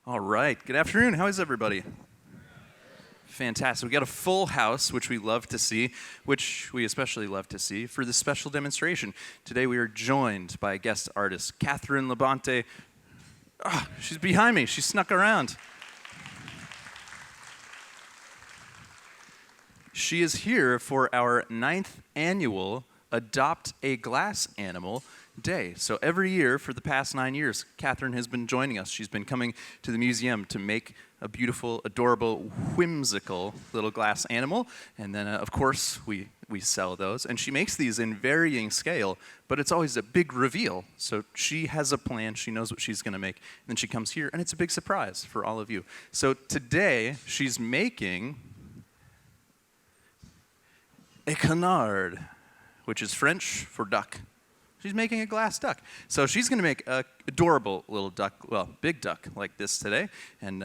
All right. Good afternoon. How is everybody? Fantastic. We got a full house, which we love to see, which we especially love to see for this special demonstration. Today we are joined by guest artist Catherine Labonté. Oh, she's behind me. She snuck around. She is here for our 9th annual Adopt a Glass Animal Day. So every year for the past 9 years, Catherine has been joining us. She's been coming to the museum to make a beautiful, adorable, whimsical little glass animal. And then, of course, we sell those. And she makes these in varying scale, but it's always a big reveal. So she has a plan. She knows what she's going to make. And then she comes here, and it's a big surprise for all of you. So today, she's making a canard, which is French for duck. She's making a glass duck. So she's going to make an adorable little duck, well, big duck like this today, and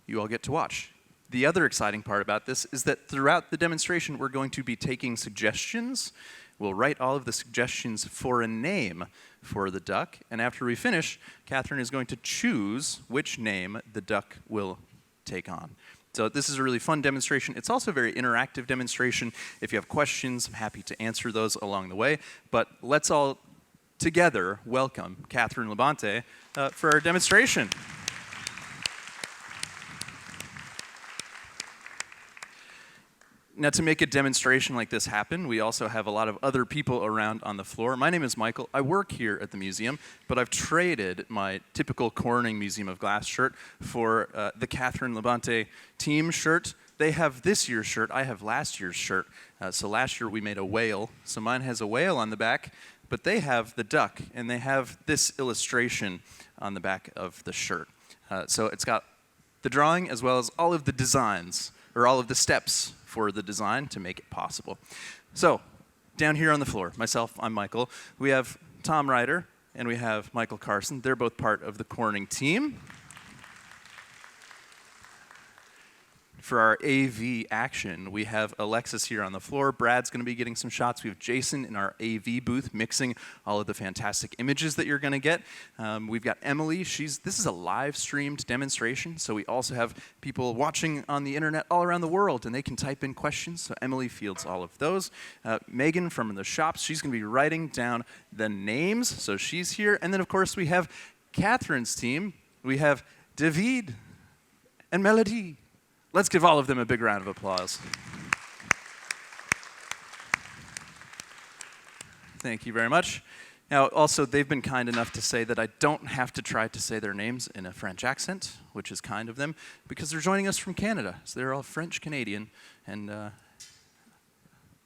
you all get to watch. The other exciting part about this is that throughout the demonstration, we're going to be taking suggestions. We'll write all of the suggestions for a name for the duck, and after we finish, Catherine is going to choose which name the duck will take on. So this is a really fun demonstration. It's also a very interactive demonstration. If you have questions, I'm happy to answer those along the way. But let's all together welcome Catherine Labonté for our demonstration. Now, to make a demonstration like this happen, we also have a lot of other people around on the floor. My name is Michael. I work here at the museum, but I've traded my typical Corning Museum of Glass shirt for the Catherine Labonté team shirt. They have this year's shirt. I have last year's shirt. So last year we made a whale. So mine has a whale on the back, but they have the duck, and they have this illustration on the back of the shirt. So it's got the drawing as well as all of the designs, or all of the steps for the design to make it possible. So, down here on the floor, myself, I'm Michael. We have Tom Ryder and we have Michael Carson. They're both part of the Corning team. For our AV action, we have Alexis here on the floor. Brad's going to be getting some shots. We have Jason in our AV booth mixing all of the fantastic images that you're going to get. We've got Emily. This is a live streamed demonstration, so we also have people watching on the internet all around the world, and they can type in questions, so Emily fields all of those. Megan from the shops, she's going to be writing down the names, so she's here. And then, of course, we have Catherine's team. We have David and Melody. Let's give all of them a big round of applause. Thank you very much. Now, also, they've been kind enough to say that I don't have to try to say their names in a French accent, which is kind of them, because they're joining us from Canada. So they're all French-Canadian, and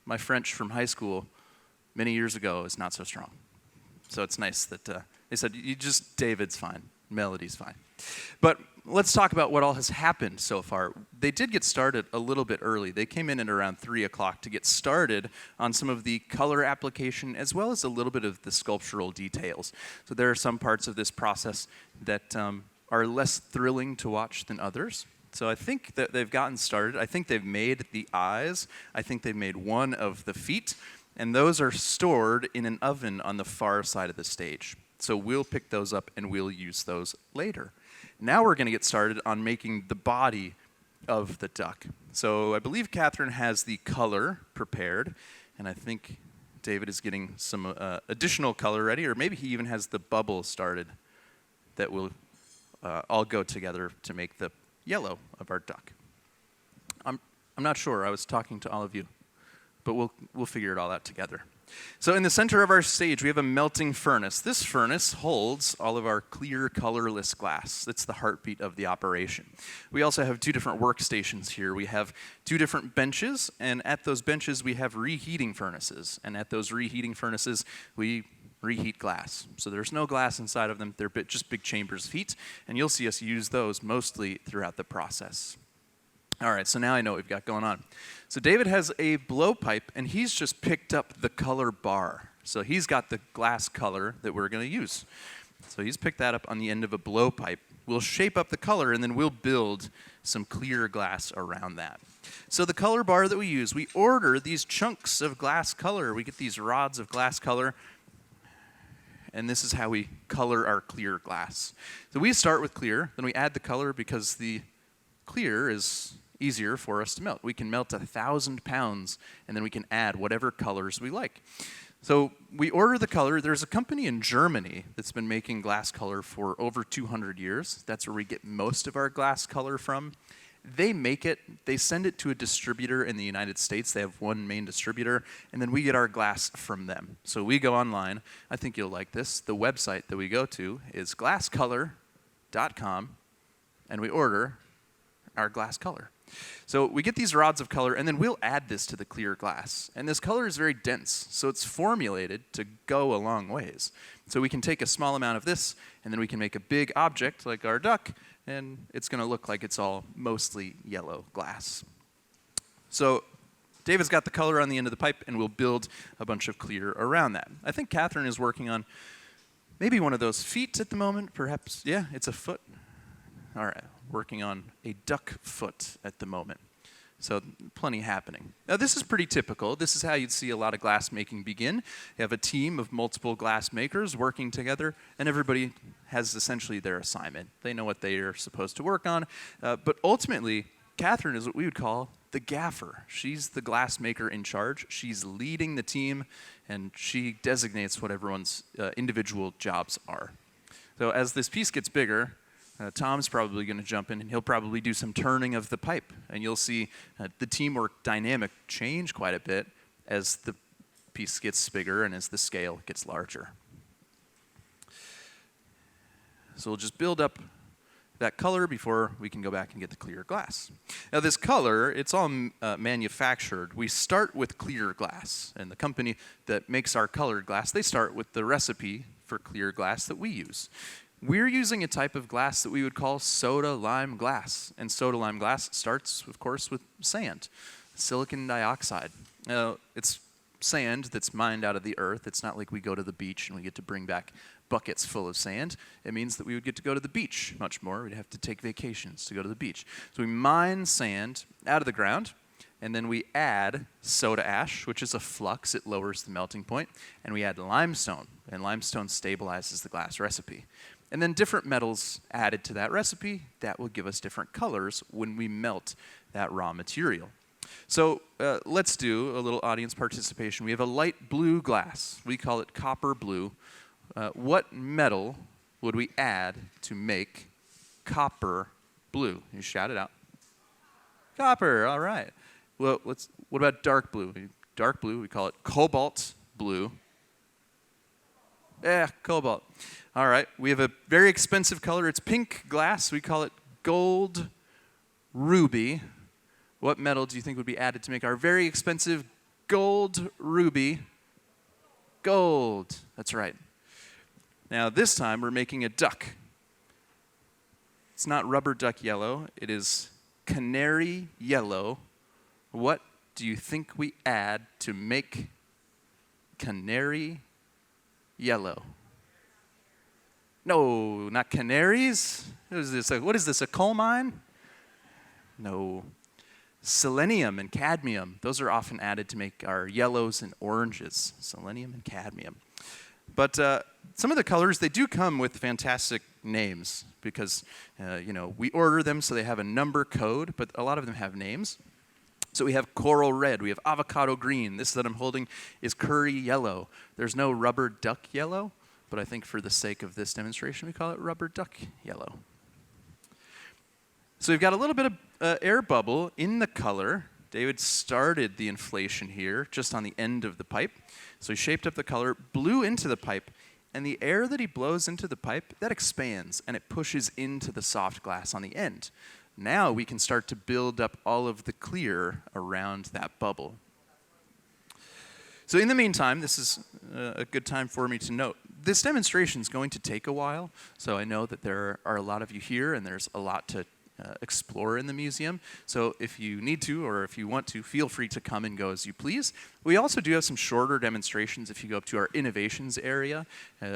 my French from high school many years ago is not so strong. So it's nice that they said, David's fine, Melody's fine. But let's talk about what all has happened so far. They did get started a little bit early. They came in at around 3 o'clock to get started on some of the color application as well as a little bit of the sculptural details. So there are some parts of this process that are less thrilling to watch than others. So I think that they've gotten started. I think they've made the eyes. I think they've made one of the feet. And those are stored in an oven on the far side of the stage. So we'll pick those up and we'll use those later. Now we're going to get started on making the body of the duck. So I believe Catherine has the color prepared, and I think David is getting some additional color ready, or maybe he even has the bubble started that will all go together to make the yellow of our duck. I'm not sure. I was talking to all of you, but we'll figure it all out together. So in the center of our stage, we have a melting furnace. This furnace holds all of our clear, colorless glass. That's the heartbeat of the operation. We also have 2 different workstations here. We have 2 different benches, and at those benches, we have reheating furnaces. And at those reheating furnaces, we reheat glass. So there's no glass inside of them. They're just big chambers of heat, and you'll see us use those mostly throughout the process. All right, so now I know what we've got going on. So David has a blowpipe, and he's just picked up the color bar. So he's got the glass color that we're going to use. So he's picked that up on the end of a blowpipe. We'll shape up the color, and then we'll build some clear glass around that. So the color bar that we use, we order these chunks of glass color. We get these rods of glass color, and this is how we color our clear glass. So we start with clear, then we add the color because the clear is easier for us to melt. We can melt 1,000 pounds, and then we can add whatever colors we like. So we order the color. There's a company in Germany that's been making glass color for over 200 years. That's where we get most of our glass color from. They make it, they send it to a distributor in the United States. They have one main distributor, and then we get our glass from them. So we go online. I think you'll like this. The website that we go to is glasscolor.com, and we order our glass color. So we get these rods of color, and then we'll add this to the clear glass. And this color is very dense, so it's formulated to go a long ways. So we can take a small amount of this, and then we can make a big object like our duck, and it's going to look like it's all mostly yellow glass. So David's got the color on the end of the pipe, and we'll build a bunch of clear around that. I think Catherine is working on maybe one of those feet at the moment, perhaps. Yeah, it's a foot. All right, working on a duck foot at the moment. So plenty happening. Now this is pretty typical. This is how you'd see a lot of glass making begin. You have a team of multiple glass makers working together, and everybody has essentially their assignment. They know what they are supposed to work on. But ultimately, Catherine is what we would call the gaffer. She's the glass maker in charge. She's leading the team, and she designates what everyone's individual jobs are. So as this piece gets bigger, Tom's probably going to jump in, and he'll probably do some turning of the pipe. And you'll see the teamwork dynamic change quite a bit as the piece gets bigger and as the scale gets larger. So we'll just build up that color before we can go back and get the clear glass. Now this color, it's all manufactured. We start with clear glass, and the company that makes our colored glass, they start with the recipe for clear glass that we use. We're using a type of glass that we would call soda lime glass. And soda lime glass starts, of course, with sand, silicon dioxide. It's sand that's mined out of the earth. It's not like we go to the beach and we get to bring back buckets full of sand. It means that we would get to go to the beach much more. We'd have to take vacations to go to the beach. So we mine sand out of the ground, and then we add soda ash, which is a flux. It lowers the melting point. And we add limestone, and limestone stabilizes the glass recipe. And then different metals added to that recipe, that will give us different colors when we melt that raw material. So let's do a little audience participation. We have a light blue glass. We call it copper blue. What metal would we add to make copper blue? You shout it out. Copper, all right. Well, what about dark blue? Dark blue, we call it cobalt blue. Yeah, cobalt. All right, we have a very expensive color. It's pink glass. We call it gold ruby. What metal do you think would be added to make our very expensive gold ruby? Gold. That's right. Now this time we're making a duck. It's not rubber duck yellow. It is canary yellow. What do you think we add to make canary yellow? No, not canaries. What is this, a coal mine? No. Selenium and cadmium. Those are often added to make our yellows and oranges. Selenium and cadmium. But some of the colors, they do come with fantastic names because, we order them so they have a number code, but a lot of them have names. So we have coral red, we have avocado green. This that I'm holding is curry yellow. There's no rubber duck yellow, but I think for the sake of this demonstration, we call it rubber duck yellow. So we've got a little bit of air bubble in the color. David started the inflation here, just on the end of the pipe. So he shaped up the color, blew into the pipe, and the air that he blows into the pipe, that expands, and it pushes into the soft glass on the end. Now we can start to build up all of the clear around that bubble. So in the meantime, this is a good time for me to note, this demonstration is going to take a while, so I know that there are a lot of you here and there's a lot to explore in the museum. So if you need to or if you want to, feel free to come and go as you please. We also do have some shorter demonstrations if you go up to our innovations area.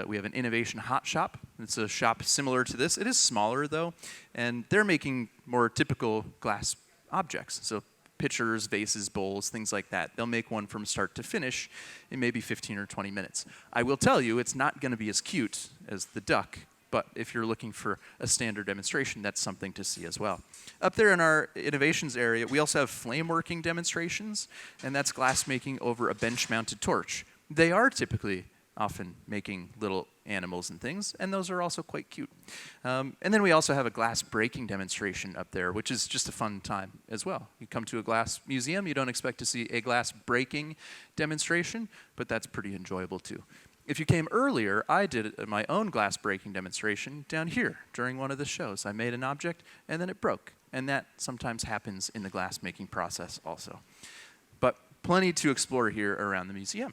We have an innovation hot shop. It's a shop similar to this. It is smaller though, and they're making more typical glass objects. So pitchers, vases, bowls, things like that. They'll make one from start to finish in maybe 15 or 20 minutes. I will tell you, it's not going to be as cute as the duck, but if you're looking for a standard demonstration, that's something to see as well. Up there in our innovations area, we also have flame working demonstrations, and that's glass making over a bench-mounted torch. They are typically often making little animals and things, and those are also quite cute. And then we also have a glass breaking demonstration up there, which is just a fun time as well. You come to a glass museum, you don't expect to see a glass breaking demonstration, but that's pretty enjoyable too. If you came earlier, I did my own glass breaking demonstration down here during one of the shows. I made an object, and then it broke, and that sometimes happens in the glass making process also. But plenty to explore here around the museum.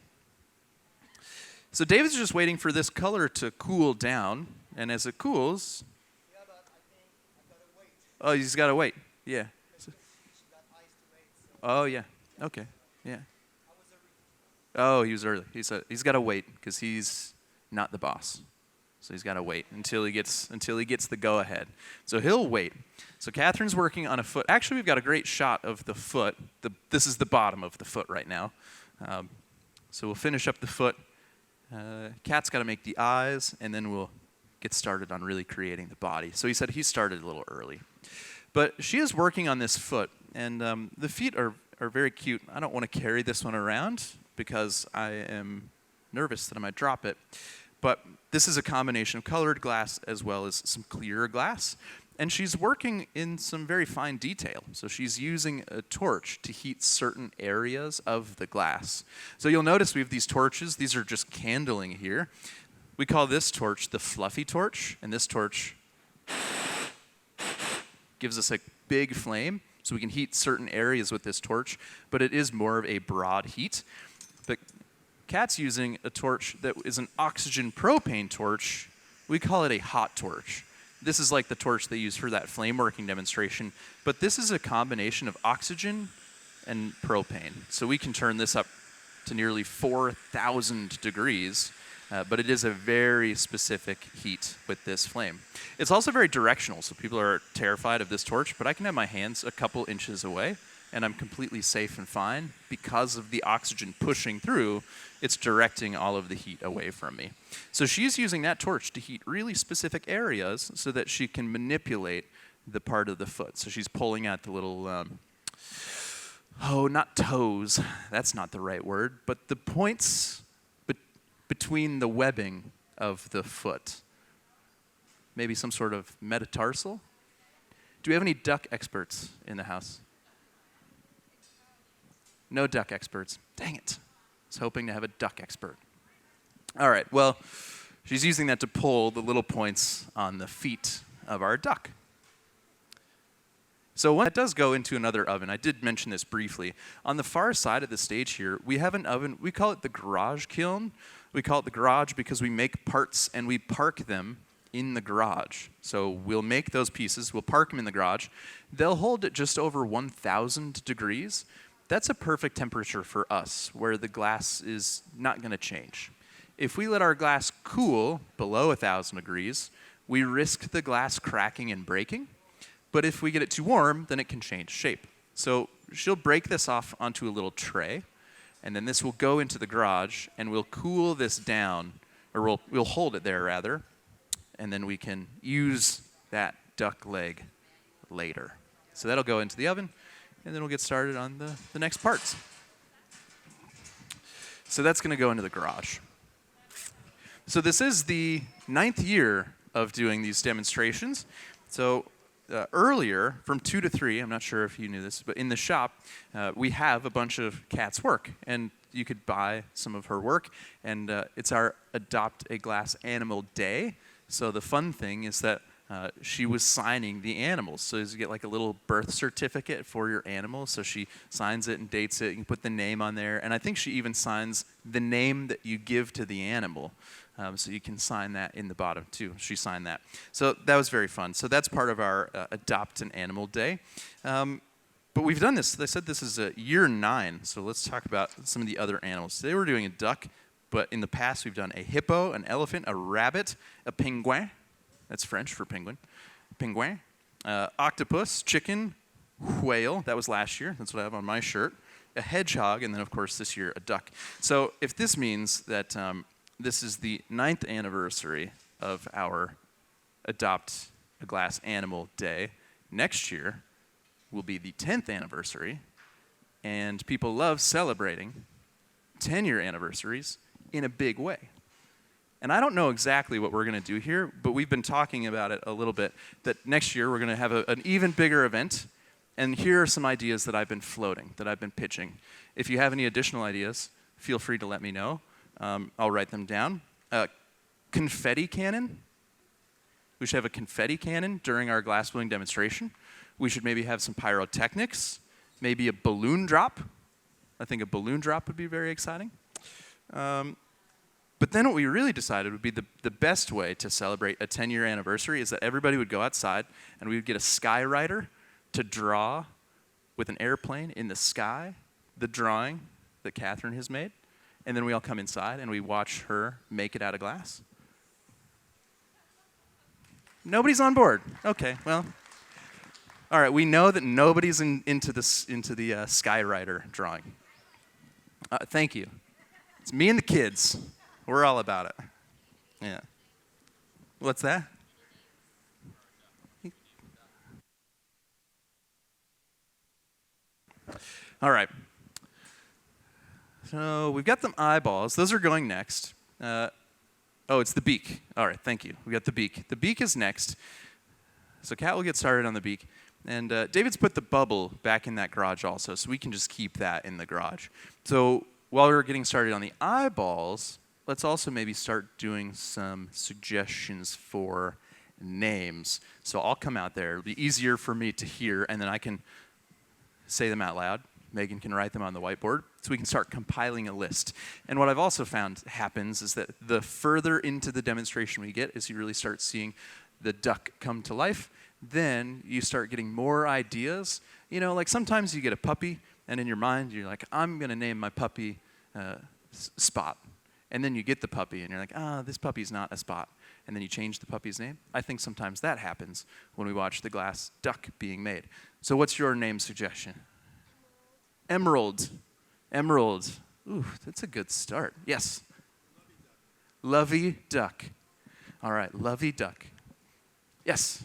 So David's just waiting for this color to cool down, and as it cools... Yeah, but I think I've got to wait. Oh, he's got to wait. Yeah. She's got eyes to wait. So Oh, yeah. Okay. Yeah. I was early. Oh, he was early. He's got to wait because he's not the boss. So he's got to wait until he gets the go-ahead. So he'll wait. So Catherine's working on a foot. Actually, we've got a great shot of the foot. This is the bottom of the foot right now. So we'll finish up the foot. Kat's got to make the eyes, and then we'll get started on really creating the body. So he said he started a little early. But she is working on this foot, and the feet are very cute. I don't want to carry this one around because I am nervous that I might drop it. But this is a combination of colored glass as well as some clear glass. And she's working in some very fine detail. So she's using a torch to heat certain areas of the glass. So you'll notice we have these torches. These are just candling here. We call this torch the fluffy torch, and this torch gives us a big flame, so we can heat certain areas with this torch, but it is more of a broad heat. But Kat's using a torch that is an oxygen propane torch. We call it a hot torch. This is like the torch they use for that flame working demonstration, but this is a combination of oxygen and propane. So we can turn this up to nearly 4,000 degrees, but it is a very specific heat with this flame. It's also very directional, so people are terrified of this torch, but I can have my hands a couple inches away, and I'm completely safe and fine. Because of the oxygen pushing through, it's directing all of the heat away from me. So she's using that torch to heat really specific areas so that she can manipulate the part of the foot. So she's pulling out the little, not toes, that's not the right word, but the points between the webbing of the foot. Maybe some sort of metatarsal? Do we have any duck experts in the house? No duck experts. Dang it. I was hoping to have a duck expert. All right, well, she's using that to pull the little points on the feet of our duck. So when it does go into another oven, I did mention this briefly. On the far side of the stage here, we have an oven. We call it the garage kiln. We call it the garage because we make parts and we park them in the garage. So we'll make those pieces, we'll park them in the garage. They'll hold at just over 1,000 degrees. That's a perfect temperature for us, where the glass is not going to change. If we let our glass cool below 1,000 degrees, we risk the glass cracking and breaking. But if we get it too warm, then it can change shape. So she'll break this off onto a little tray, and then this will go into the garage, and we'll cool this down, or we'll hold it there, rather, and then we can use that duck leg later. So that'll go into the oven, and then we'll get started on the next parts. So that's going to go into the garage. So this is the 9th year of doing these demonstrations. So earlier, from 2 to 3, I'm not sure if you knew this, but in the shop, we have a bunch of Kat's work, and you could buy some of her work, and it's our Adopt a Glass Animal Day. So the fun thing is that she was signing the animals. So you get like a little birth certificate for your animal. So she signs it and dates it. You can put the name on there. And I think she even signs the name that you give to the animal. So you can sign that in the bottom too. She signed that. So that was very fun. So that's part of our Adopt an Animal Day. But we've done this. They said this is year 9. So let's talk about some of the other animals. Today we're doing a duck. But in the past, we've done a hippo, an elephant, a rabbit, a penguin. That's French for penguin. Penguin. Octopus, chicken, whale, that was last year, that's what I have on my shirt, a hedgehog, and then of course this year a duck. So if this means that this is the 9th anniversary of our Adopt a Glass Animal Day, next year will be the 10th anniversary, and people love celebrating 10-year anniversaries in a big way. And I don't know exactly what we're going to do here, but we've been talking about it a little bit, that next year we're going to have an even bigger event, and here are some ideas that I've been floating, that I've been pitching. If you have any additional ideas, feel free to let me know. I'll write them down. Confetti cannon. We should have a confetti cannon during our glassblowing demonstration. We should maybe have some pyrotechnics, maybe a balloon drop. I think a balloon drop would be very exciting. But then what we really decided would be the best way to celebrate a 10-year anniversary is that everybody would go outside and we would get a skywriter to draw with an airplane in the sky the drawing that Catherine has made. And then we all come inside and we watch her make it out of glass. Nobody's on board. Okay, well. All right, we know that nobody's into the skywriter drawing. Thank you. It's me and the kids. We're all about it. Yeah. What's that? All right. So we've got them eyeballs. Those are going next. Oh, it's the beak. All right, thank you. We got the beak. The beak is next. So Kat will get started on the beak. And David's put the bubble back in that garage also, so we can just keep that in the garage. So while we're getting started on the eyeballs, let's also maybe start doing some suggestions for names. So I'll come out there. It'll be easier for me to hear, and then I can say them out loud. Megan can write them on the whiteboard, so we can start compiling a list. And what I've also found happens is that the further into the demonstration we get, as you really start seeing the duck come to life, then you start getting more ideas. You know, like sometimes you get a puppy, and in your mind you're like, I'm going to name my puppy Spot. And then you get the puppy, and you're like, this puppy's not a Spot. And then you change the puppy's name. I think sometimes that happens when we watch the glass duck being made. So what's your name suggestion? Emerald. Emerald. Ooh, that's a good start. Yes? Lovey duck. All right, lovey duck. Yes?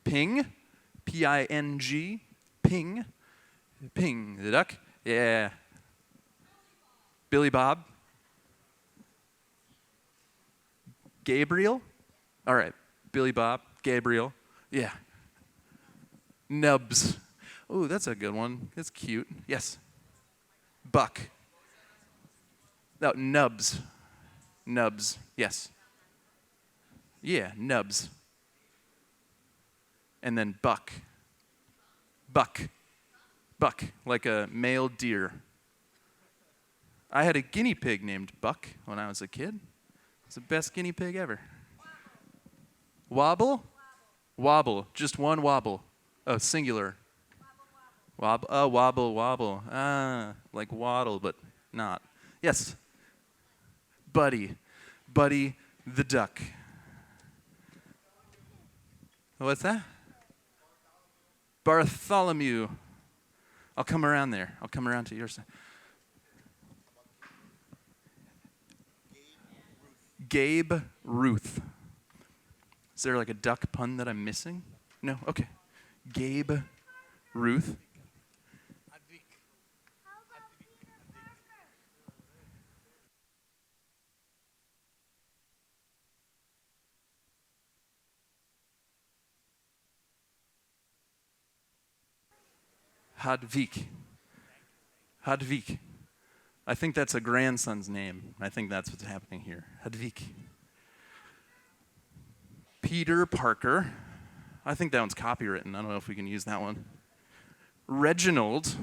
Ping. P-I-N-G. Ping. Ping the duck. Yeah. Billy Bob. Gabriel. All right, Billy Bob. Gabriel. Yeah. Nubs. Ooh, that's a good one. That's cute. Yes. Buck. No, Nubs. Nubs. Yes. Yeah, Nubs. And then Buck. Buck. Buck, like a male deer. I had a guinea pig named Buck when I was a kid. It's the best guinea pig ever. Wobble? Wobble. Just one wobble. Oh, singular. Wobble. Oh, wobble, wobble. Like waddle, but not. Yes. Buddy. Buddy the duck. What's that? Bartholomew. I'll come around there. I'll come around to your side. Gabe Ruth. Is there like a duck pun that I'm missing? No? Okay. Gabe Ruth. Hadvik. Hadvik. I think that's a grandson's name. I think that's what's happening here. Hadvik. Peter Parker. I think that one's copywritten. I don't know if we can use that one. Reginald.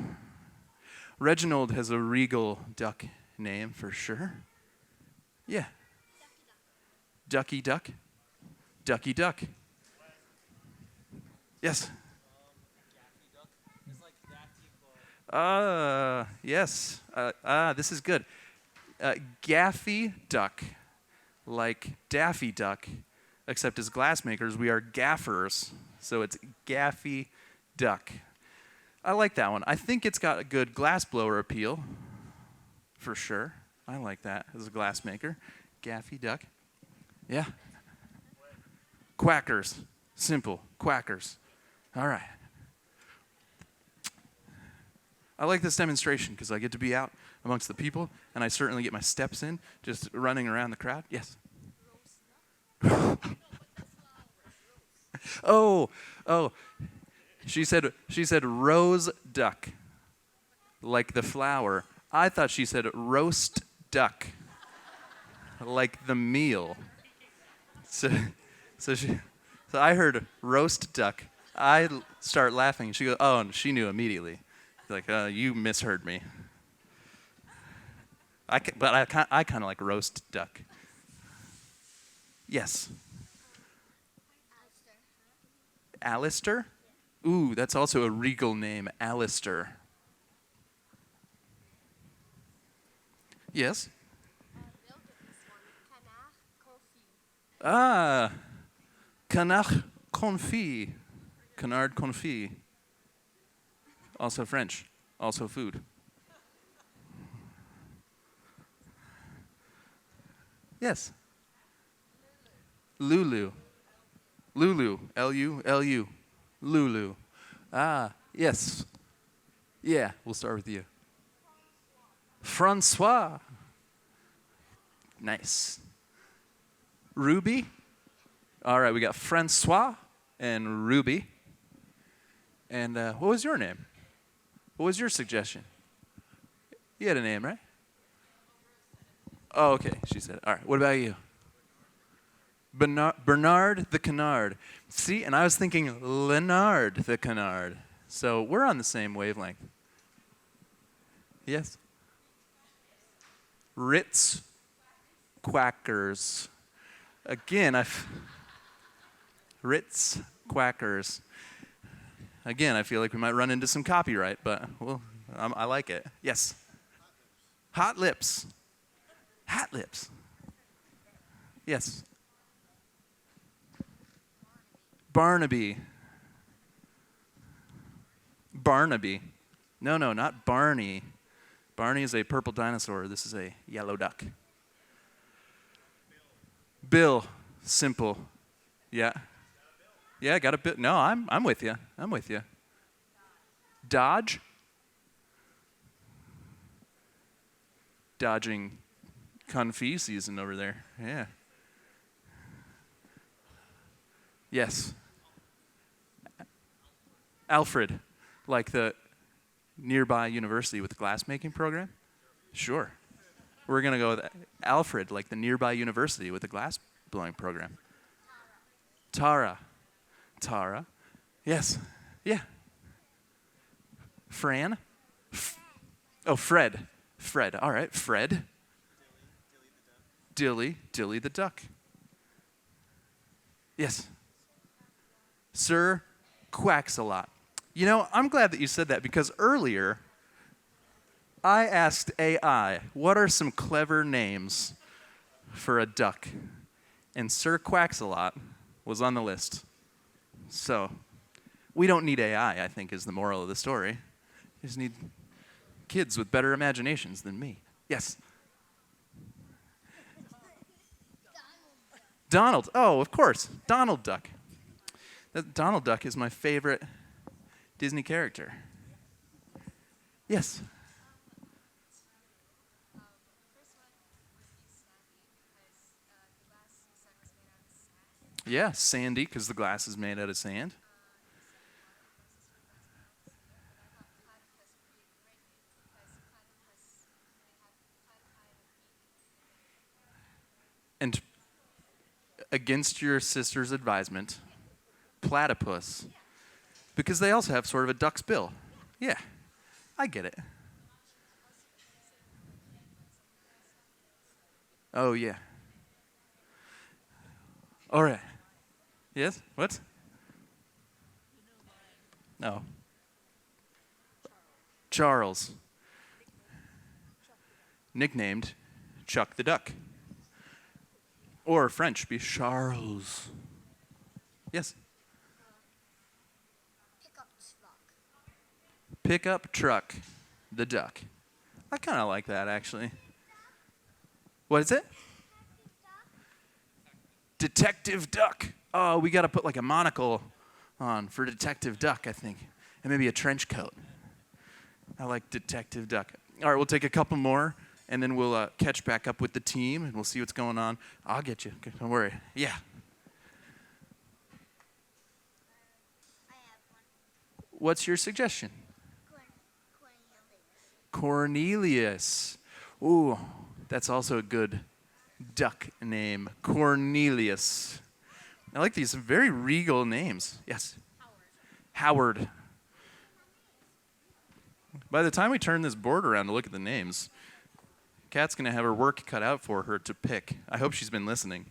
Reginald has a regal duck name for sure. Yeah. Ducky Duck. Ducky Duck. Yes. Yes. This is good. Gaffy Duck, like Daffy Duck, except as glassmakers, we are gaffers. So it's Gaffy Duck. I like that one. I think it's got a good glass blower appeal, for sure. I like that as a glass maker. Gaffy Duck. Yeah. Quackers. Simple. Quackers. All right. I like this demonstration because I get to be out amongst the people, and I certainly get my steps in, just running around the crowd. Yes? Oh. She said rose duck, like the flower. I thought she said roast duck, like the meal. So I heard roast duck. I start laughing. She goes, oh, and she knew immediately. Like, you misheard me. But I kind of like roast duck. Yes. Alistair? Ooh, that's also a regal name, Alistair. Yes? Ah, canard confit. Canard confit. Also French. Also food. Yes. Lulu. Lulu. L-U-L-U. Lulu. Ah, yes. Yeah, we'll start with you. Francois. Nice. Ruby. All right, we got Francois and Ruby. And what was your name? What was your suggestion? You had a name, right? Oh, okay, she said. All right, what about you? Bernard the Canard. See, and I was thinking Leonard the Canard. So we're on the same wavelength. Yes? Ritz Quackers. Again, Ritz Quackers. Again, I feel like we might run into some copyright, but well, I like it. Yes? Hot lips. Hat lips. Yes? Barnaby. Barnaby. No, not Barney. Barney is a purple dinosaur. This is a yellow duck. Bill. Simple. Yeah. Yeah, got a bit. No, I'm with you. I'm with you. Dodge. Dodging confit season over there. Yeah. Yes. Alfred, like the nearby university with the glassmaking program? Sure. We're going to go with Alfred, like the nearby university with the glass blowing program. Tara. Tara. Yes. Yeah. Fran? Fred. Fred. All right, Fred. Dilly the duck. Yes. Sir Quacks a lot. You know, I'm glad that you said that because earlier I asked AI, what are some clever names for a duck? And Sir Quacks a lot was on the list. So, we don't need AI, I think, is the moral of the story. We just need kids with better imaginations than me. Yes? Donald. Oh, of course. Donald Duck. Donald Duck is my favorite Disney character. Yes? Yeah, sandy, because the glass is made out of sand. And against your sister's advisement, platypus, because they also have sort of a duck's bill. Yeah, I get it. Oh, yeah. All right. Yes? What? No. Charles. Nicknamed Chuck the Duck. Or French, be Charles. Yes? Pickup truck, the duck. I kind of like that, actually. What is it? Detective Duck. Oh, we got to put like a monocle on for Detective Duck, I think. And maybe a trench coat. I like Detective Duck. All right, we'll take a couple more, and then we'll catch back up with the team, and we'll see what's going on. I'll get you. Don't worry. Yeah. I have one. What's your suggestion? Cornelius. Cornelius. Ooh, that's also a good duck name. Cornelius. I like these very regal names. Yes. Howard. By the time we turn this board around to look at the names, Kat's going to have her work cut out for her to pick. I hope she's been listening,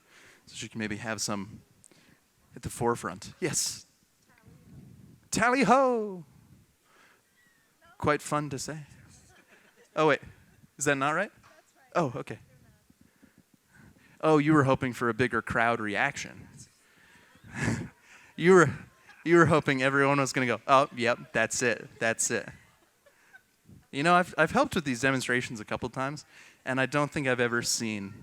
so she can maybe have some at the forefront. Yes. Tally ho! Quite fun to say. Oh, wait. Is that not right? Oh, okay. Oh, you were hoping for a bigger crowd reaction. you were hoping everyone was going to go, oh, yep, that's it. That's it. You know, I've helped with these demonstrations a couple times, and I don't think I've ever seen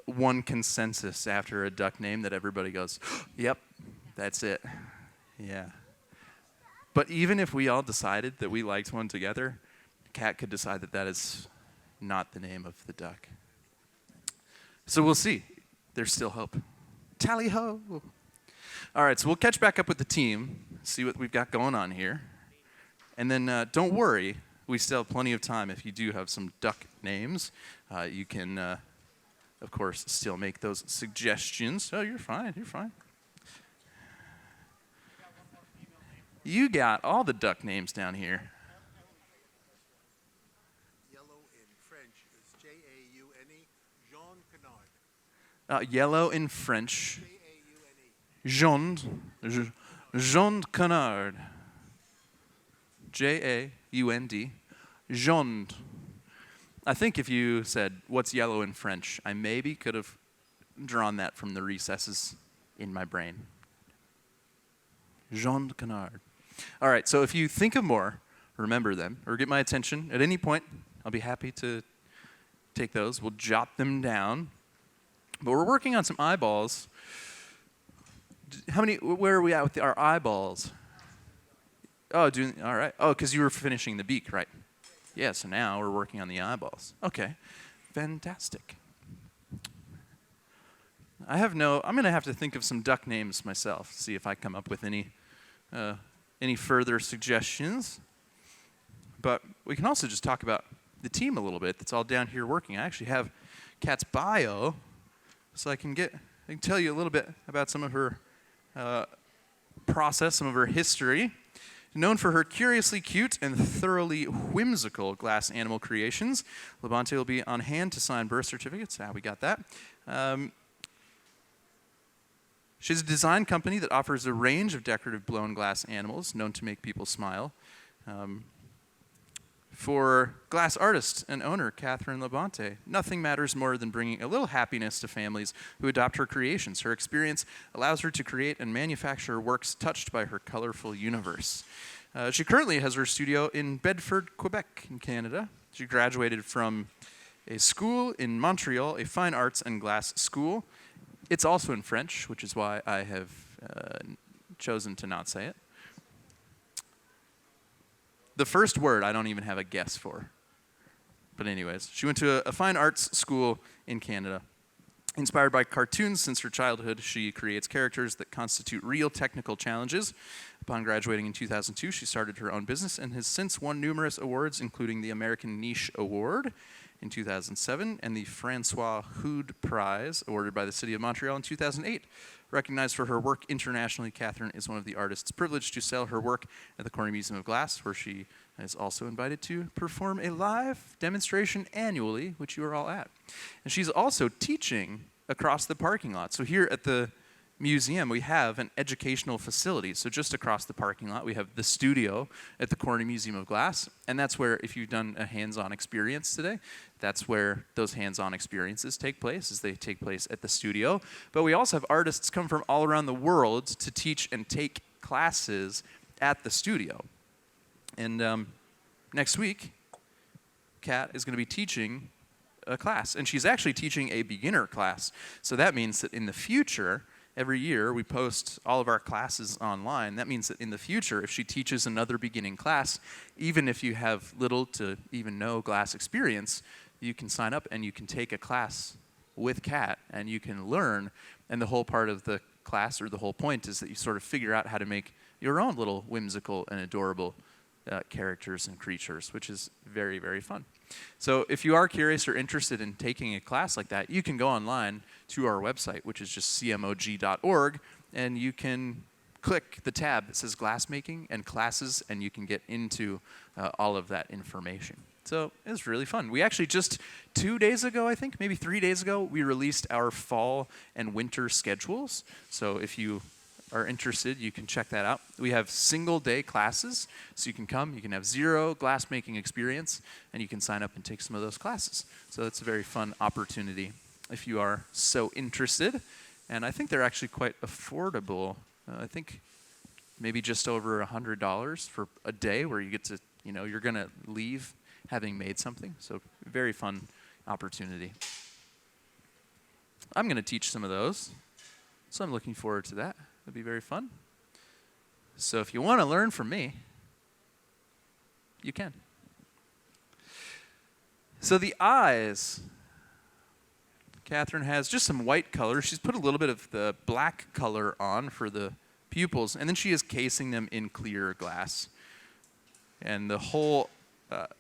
one consensus after a duck name that everybody goes, yep, that's it. Yeah. But even if we all decided that we liked one together, Kat could decide that that is not the name of the duck. So we'll see. There's still hope. Tally ho! All right, so we'll catch back up with the team, see what we've got going on here. And then don't worry, we still have plenty of time. If you do have some duck names, you can, of course, still make those suggestions. Oh, you're fine, you're fine. You got all the duck names down here. Yellow in French is Jaune Canard. Yellow in French. Jaune. Jaune Canard. Jaund. Jaune. I think if you said, what's yellow in French, I maybe could have drawn that from the recesses in my brain. Jaune Canard. All right, so if you think of more, remember them, or get my attention at any point, I'll be happy to take those. We'll jot them down. But we're working on some eyeballs. Where are we at with our eyeballs? Oh, all right. Oh, because you were finishing the beak, right? Yeah, so now we're working on the eyeballs. Okay, fantastic. I'm going to have to think of some duck names myself, see if I come up with any further suggestions. But we can also just talk about the team a little bit that's all down here working. I actually have Kat's bio, so I can tell you a little bit about some of her process, some of her history. Known for her curiously cute and thoroughly whimsical glass animal creations, Labonté will be on hand to sign birth certificates. We got that. She has a design company that offers a range of decorative blown glass animals known to make people smile. For glass artist and owner Catherine Labonté, nothing matters more than bringing a little happiness to families who adopt her creations. Her experience allows her to create and manufacture works touched by her colorful universe. She currently has her studio in Bedford, Quebec, in Canada. She graduated from a school in Montreal, a fine arts and glass school. It's also in French, which is why I have chosen to not say it. The first word I don't even have a guess for. But anyways, she went to a fine arts school in Canada. Inspired by cartoons since her childhood, she creates characters that constitute real technical challenges. Upon graduating in 2002, she started her own business and has since won numerous awards, including the American Niche Award in 2007 and the François-Houdé Prize, awarded by the City of Montreal in 2008. Recognized for her work internationally, Catherine is one of the artists privileged to sell her work at the Corning Museum of Glass, where she is also invited to perform a live demonstration annually, which you are all at. And she's also teaching across the parking lot. So here at the museum, we have an educational facility. So just across the parking lot, we have the studio at the Corning Museum of Glass. And that's where, if you've done a hands-on experience today, that's where those hands-on experiences take place, as they take place at the studio. But we also have artists come from all around the world to teach and take classes at the studio. And next week, Kat is going to be teaching a class, and she's actually teaching a beginner class. So that means that in the future, every year we post all of our classes online. That means that in the future, if she teaches another beginning class, even if you have little to even no glass experience, you can sign up and you can take a class with Kat and you can learn. And the whole part of the class, or the whole point, is that you sort of figure out how to make your own little whimsical and adorable characters and creatures, which is very, very fun. So if you are curious or interested in taking a class like that, you can go online to our website, which is just cmog.org, and you can click the tab that says Glassmaking and Classes, and you can get into all of that information. So it's really fun. We actually just 2 days ago, I think, maybe 3 days ago, we released our fall and winter schedules. So if you are interested, you can check that out. We have single-day classes, so you can come, you can have zero glass-making experience, and you can sign up and take some of those classes. So it's a very fun opportunity if you are so interested. And I think they're actually quite affordable. I think maybe just over $100 for a day where you get to, you're going to leave having made something. So very fun opportunity. I'm going to teach some of those, so I'm looking forward to that. It'll be very fun. So if you want to learn from me, you can. So the eyes, Catherine has just some white color. She's put a little bit of the black color on for the pupils, and then she is casing them in clear glass. And the whole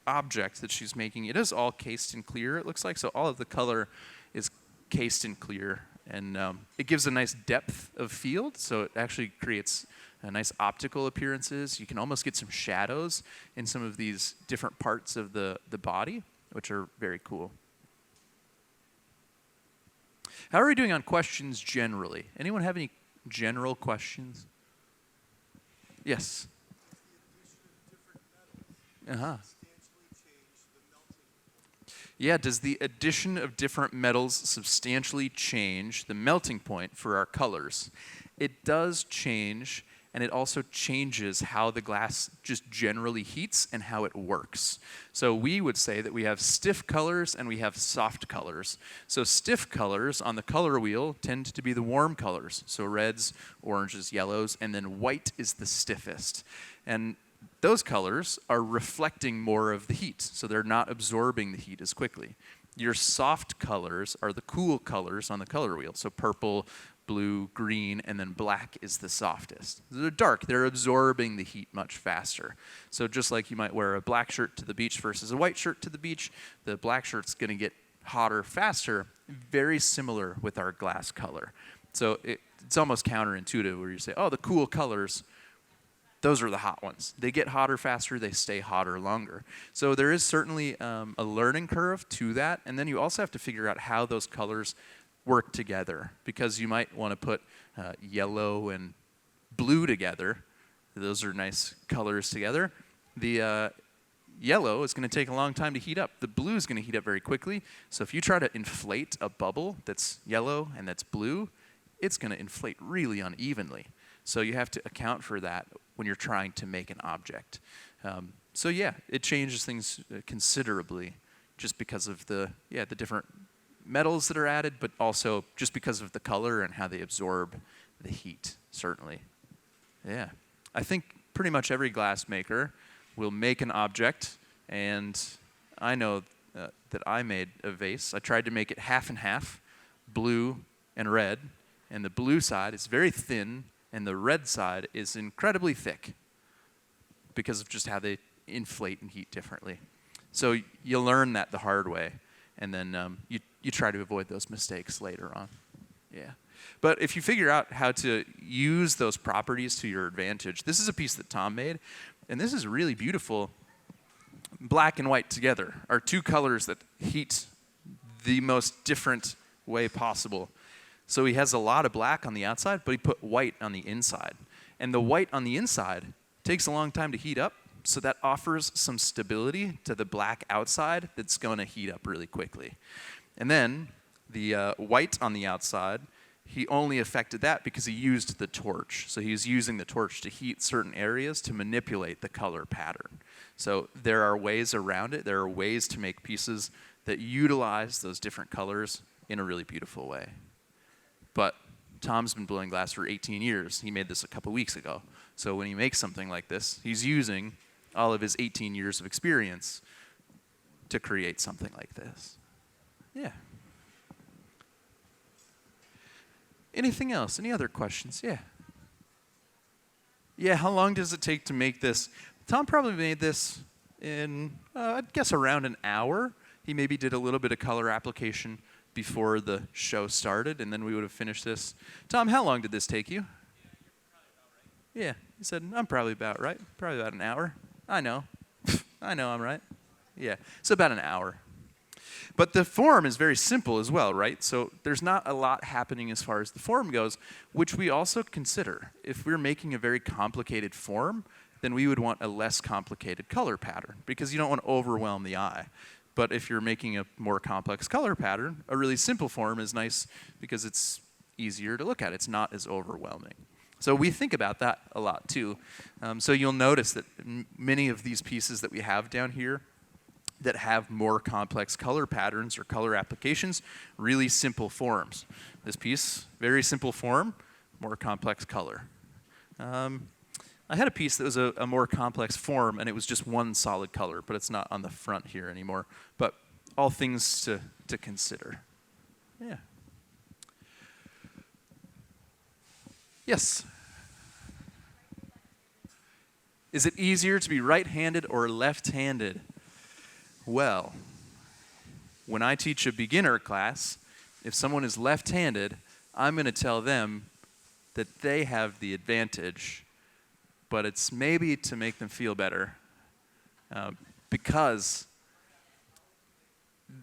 object that she's making, it is all cased in clear, it looks like. So all of the color is cased in clear. And it gives a nice depth of field, so it actually creates nice optical appearances. You can almost get some shadows in some of these different parts of the body, which are very cool. How are we doing on questions generally? Anyone have any general questions? Yes. Uh-huh. Yeah, does the addition of different metals substantially change the melting point for our colors? It does change, and it also changes how the glass just generally heats and how it works. So we would say that we have stiff colors and we have soft colors. So stiff colors on the color wheel tend to be the warm colors, so reds, oranges, yellows, and then white is the stiffest. And those colors are reflecting more of the heat, so they're not absorbing the heat as quickly. Your soft colors are the cool colors on the color wheel, so purple, blue, green, and then black is the softest. They're dark, they're absorbing the heat much faster. So just like you might wear a black shirt to the beach versus a white shirt to the beach, the black shirt's going to get hotter faster, very similar with our glass color. So it's almost counterintuitive where you say, oh, the cool colors, those are the hot ones. They get hotter faster, they stay hotter longer. So there is certainly a learning curve to that, and then you also have to figure out how those colors work together, because you might want to put yellow and blue together. Those are nice colors together. The yellow is going to take a long time to heat up. The blue is going to heat up very quickly. So if you try to inflate a bubble that's yellow and that's blue, it's going to inflate really unevenly. So you have to account for that when you're trying to make an object. So yeah, it changes things considerably just because of the different metals that are added, but also just because of the color and how they absorb the heat, certainly. Yeah. I think pretty much every glass maker will make an object, and I know that I made a vase. I tried to make it half and half, blue and red, and the blue side is very thin, and the red side is incredibly thick because of just how they inflate and heat differently. So you learn that the hard way, and then you try to avoid those mistakes later on. Yeah. But if you figure out how to use those properties to your advantage, this is a piece that Tom made, and this is really beautiful. Black and white together are two colors that heat the most different way possible. So he has a lot of black on the outside, but he put white on the inside. And the white on the inside takes a long time to heat up, so that offers some stability to the black outside that's going to heat up really quickly. And then the white on the outside he only affected that because he used the torch. So he was using the torch to heat certain areas to manipulate the color pattern. So there are ways around it. There are ways to make pieces that utilize those different colors in a really beautiful way. But Tom's been blowing glass for 18 years. He made this a couple weeks ago. So when he makes something like this, he's using all of his 18 years of experience to create something like this. Yeah. Anything else? Any other questions? Yeah. Yeah, how long does it take to make this? Tom probably made this in, I'd guess, around an hour. He maybe did a little bit of color application before the show started, and then we would have finished this. Tom, how long did this take you? Yeah, he said, I'm probably about right. Probably about an hour. I know. I know I'm right. Yeah, so about an hour. But the form is very simple as well, right? So there's not a lot happening as far as the form goes, which we also consider. If we're making a very complicated form, then we would want a less complicated color pattern because you don't want to overwhelm the eye. But if you're making a more complex color pattern, a really simple form is nice because it's easier to look at. It's not as overwhelming. So we think about that a lot too. So you'll notice that many of these pieces that we have down here that have more complex color patterns or color applications, really simple forms. This piece, very simple form, more complex color. I had a piece that was a more complex form, and it was just one solid color, but it's not on the front here anymore. But all things to consider. Yeah. Yes? Is it easier to be right-handed or left-handed? Well, when I teach a beginner class, if someone is left-handed, I'm going to tell them that they have the advantage, but it's maybe to make them feel better. Because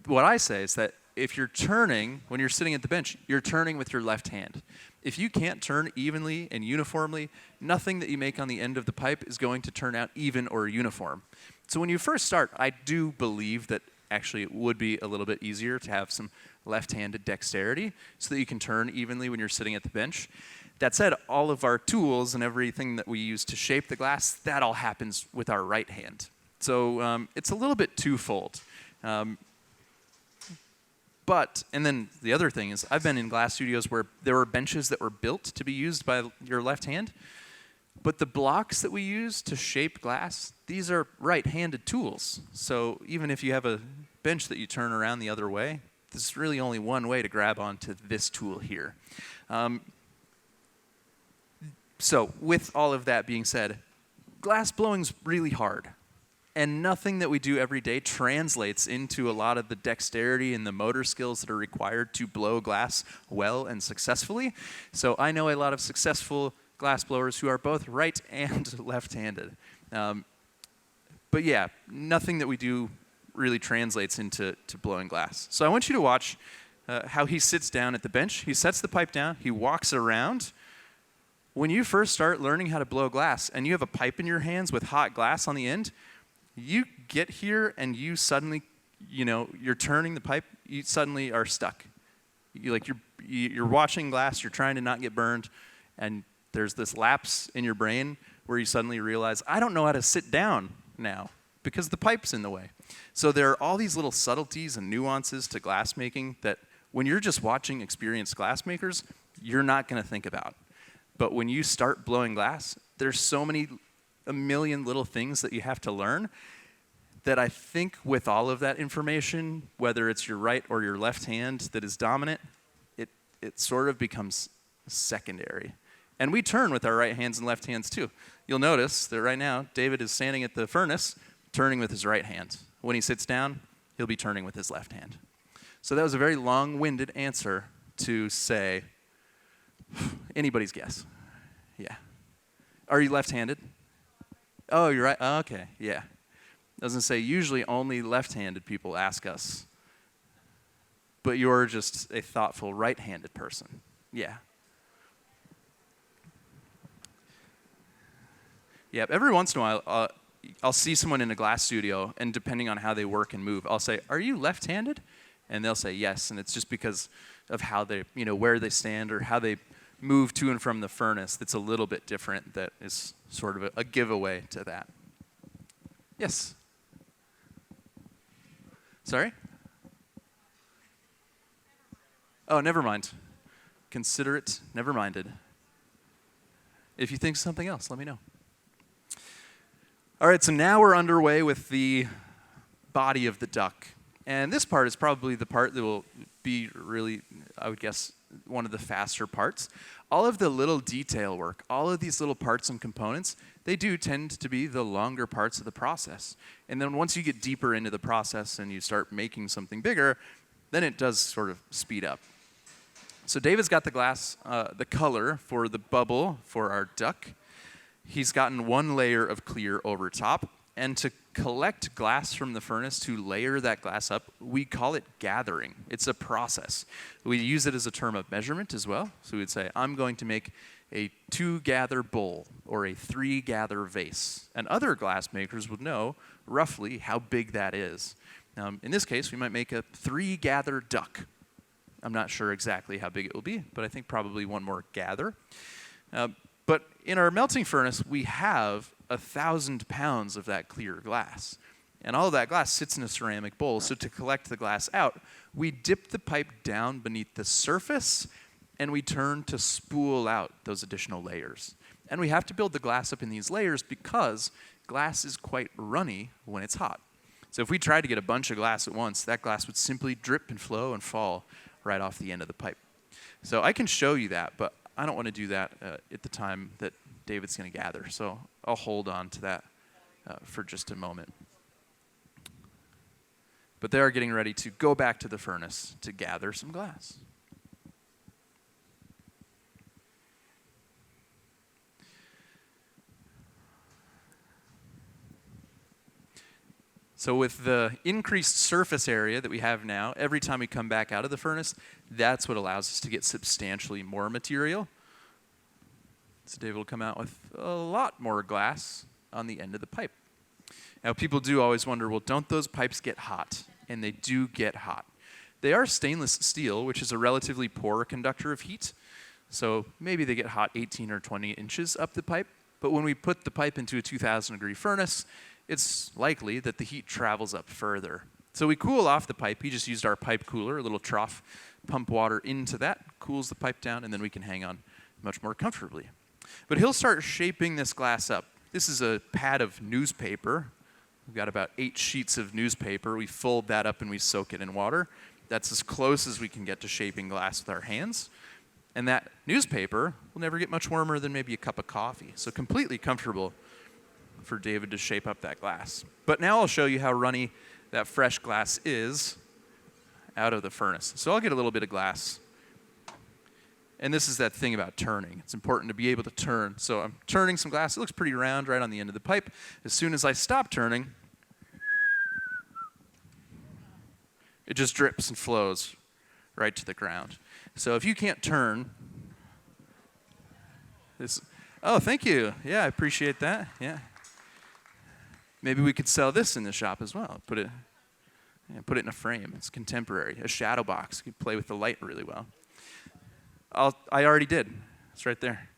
what I say is that if you're turning, when you're sitting at the bench, you're turning with your left hand. If you can't turn evenly and uniformly, nothing that you make on the end of the pipe is going to turn out even or uniform. So when you first start, I do believe that actually it would be a little bit easier to have some left-handed dexterity so that you can turn evenly when you're sitting at the bench. That said, all of our tools and everything that we use to shape the glass, that all happens with our right hand. So it's a little bit twofold. But, and then the other thing is, I've been in glass studios where there were benches that were built to be used by your left hand, but the blocks that we use to shape glass, these are right-handed tools. So even if you have a bench that you turn around the other way, there's really only one way to grab onto this tool here. So with all of that being said, glass blowing's really hard. And nothing that we do every day translates into a lot of the dexterity and the motor skills that are required to blow glass well and successfully. So I know a lot of successful glass blowers who are both right and left-handed. But yeah, nothing that we do really translates into blowing glass. So I want you to watch how he sits down at the bench. He sets the pipe down. He walks around. When you first start learning how to blow glass and you have a pipe in your hands with hot glass on the end, you get here and you suddenly, you're turning the pipe, you suddenly are stuck. You're washing glass, you're trying to not get burned, and there's this lapse in your brain where you suddenly realize, I don't know how to sit down now because the pipe's in the way. So there are all these little subtleties and nuances to glass making that when you're just watching experienced glass makers, you're not going to think about. But when you start blowing glass, there's a million little things that you have to learn that I think with all of that information, whether it's your right or your left hand that is dominant, it sort of becomes secondary. And we turn with our right hands and left hands too. You'll notice that right now, David is standing at the furnace, turning with his right hand. When he sits down, he'll be turning with his left hand. So that was a very long-winded answer to say, anybody's guess. Yeah. Are you left-handed? Oh, you're right. Oh, okay, yeah. Doesn't say usually only left-handed people ask us, but you're just a thoughtful right-handed person. Yeah. Yeah, every once in a while, I'll see someone in a glass studio, and depending on how they work and move, I'll say, are you left-handed? And they'll say yes, and it's just because of how they, where they stand or how they move to and from the furnace that's a little bit different that is sort of a giveaway to that. Yes? Sorry? Oh, never mind. Consider it never minded. If you think something else, let me know. All right, so now we're underway with the body of the duck. And this part is probably the part that will be really, I would guess, one of the faster parts. All of the little detail work, all of these little parts and components, they do tend to be the longer parts of the process. And then once you get deeper into the process and you start making something bigger, then it does sort of speed up. So David's got the glass, the color for the bubble for our duck. He's gotten one layer of clear over top. And to collect glass from the furnace, to layer that glass up, we call it gathering. It's a process. We use it as a term of measurement as well. So we'd say, I'm going to make a 2-gather bowl or a 3-gather vase. And other glass makers would know roughly how big that is. In this case, we might make a 3-gather duck. I'm not sure exactly how big it will be, but I think probably one more gather. But in our melting furnace, we have 1,000 pounds of that clear glass. And all of that glass sits in a ceramic bowl. So to collect the glass out, we dip the pipe down beneath the surface, and we turn to spool out those additional layers. And we have to build the glass up in these layers because glass is quite runny when it's hot. So if we tried to get a bunch of glass at once, that glass would simply drip and flow and fall right off the end of the pipe. So I can show you that, but I don't want to do that at the time that David's going to gather. So I'll hold on to that for just a moment. But they are getting ready to go back to the furnace to gather some glass. So with the increased surface area that we have now, every time we come back out of the furnace, that's what allows us to get substantially more material. So David will come out with a lot more glass on the end of the pipe. Now people do always wonder, well, don't those pipes get hot? And they do get hot. They are stainless steel, which is a relatively poor conductor of heat. So maybe they get hot 18 or 20 inches up the pipe. But when we put the pipe into a 2,000 degree furnace, it's likely that the heat travels up further. So we cool off the pipe. He just used our pipe cooler, a little trough, pump water into that, cools the pipe down, and then we can hang on much more comfortably. But he'll start shaping this glass up. This is a pad of newspaper. We've got about 8 sheets of newspaper. We fold that up and we soak it in water. That's as close as we can get to shaping glass with our hands. And that newspaper will never get much warmer than maybe a cup of coffee. So completely comfortable for David to shape up that glass. But now I'll show you how runny that fresh glass is out of the furnace. So I'll get a little bit of glass. And this is that thing about turning. It's important to be able to turn. So I'm turning some glass. It looks pretty round right on the end of the pipe. As soon as I stop turning, it just drips and flows right to the ground. So if you can't turn, this, oh, thank you. Yeah, I appreciate that. Yeah. Maybe we could sell this in the shop as well. Put it in a frame. It's contemporary. A shadow box. You could play with the light really well. I already did. It's right there.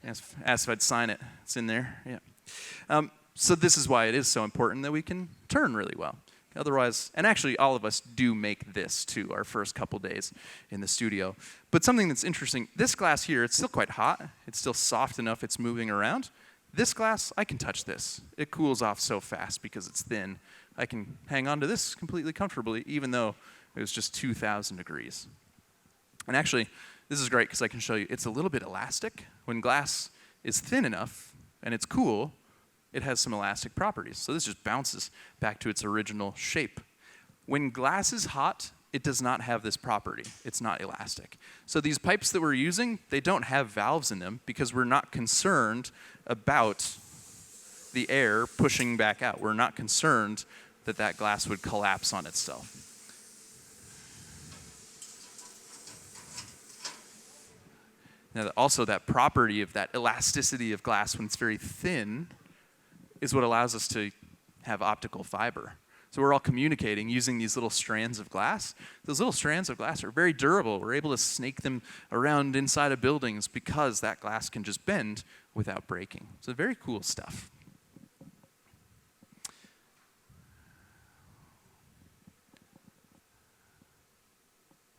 Asked if I'd sign it. It's in there. Yeah. So this is why it is so important that we can turn really well. Otherwise, and actually all of us do make this too, our first couple days in the studio. But something that's interesting, this glass here, it's still quite hot. It's still soft enough it's moving around. This glass, I can touch this. It cools off so fast because it's thin. I can hang on to this completely comfortably, even though it was just 2,000 degrees. And actually, this is great because I can show you it's a little bit elastic. When glass is thin enough and it's cool, it has some elastic properties. So this just bounces back to its original shape. When glass is hot, it does not have this property. It's not elastic. So these pipes that we're using, they don't have valves in them because we're not concerned about the air pushing back out. We're not concerned that that glass would collapse on itself. Now, also that property of that elasticity of glass when it's very thin is what allows us to have optical fiber. So we're all communicating using these little strands of glass. Those little strands of glass are very durable. We're able to snake them around inside of buildings because that glass can just bend without breaking. So very cool stuff.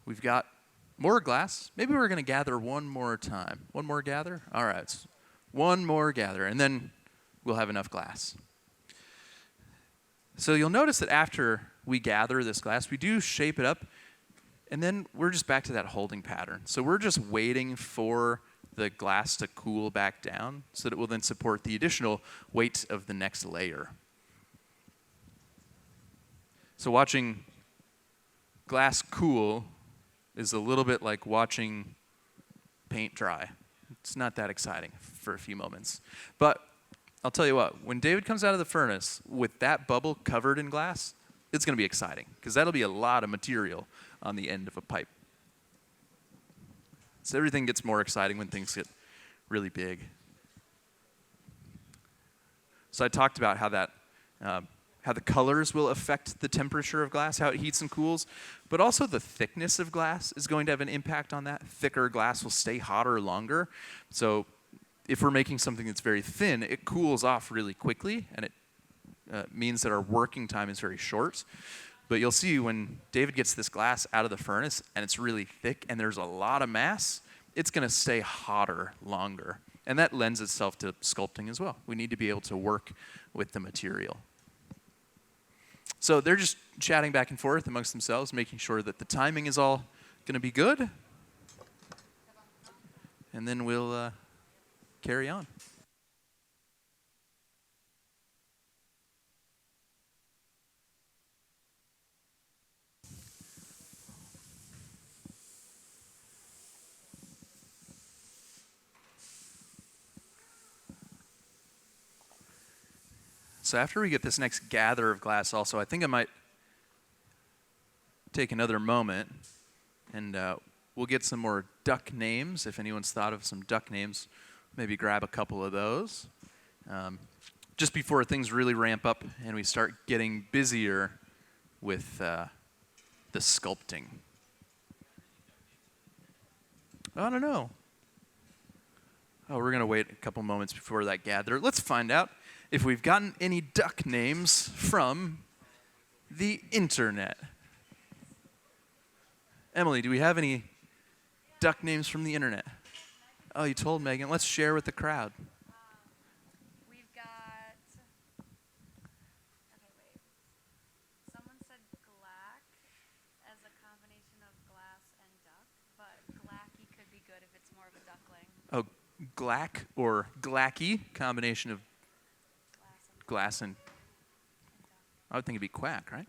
We've got more glass. Maybe we're going to gather one more time. One more gather? All right. One more gather, and then we'll have enough glass. So you'll notice that after we gather this glass, we do shape it up, and then we're just back to that holding pattern. So we're just waiting for the glass to cool back down so that it will then support the additional weight of the next layer. So watching glass cool is a little bit like watching paint dry. It's not that exciting for a few moments. But I'll tell you what, when David comes out of the furnace with that bubble covered in glass, it's going to be exciting because that'll be a lot of material on the end of a pipe. So everything gets more exciting when things get really big. So I talked about how the colors will affect the temperature of glass, how it heats and cools, but also the thickness of glass is going to have an impact on that. Thicker glass will stay hotter longer. So if we're making something that's very thin, it cools off really quickly, and it means that our working time is very short. But you'll see when David gets this glass out of the furnace and it's really thick and there's a lot of mass, it's going to stay hotter longer. And that lends itself to sculpting as well. We need to be able to work with the material. So they're just chatting back and forth amongst themselves, making sure that the timing is all going to be good. And then we'll carry on. So after we get this next gather of glass also, I think I might take another moment and we'll get some more duck names. If anyone's thought of some duck names, maybe grab a couple of those. Just before things really ramp up and we start getting busier with the sculpting. I don't know. Oh, we're going to wait a couple moments before that gather. Let's find out if we've gotten any duck names from the internet. Emily, do we have any duck names from the internet? Oh, you told Megan. Let's share with the crowd. We've got. Okay, wait. Someone said glack as a combination of glass and duck, but glacky could be good if it's more of a duckling. Oh, glack or glacky, combination of glass and I would think it'd be quack, right?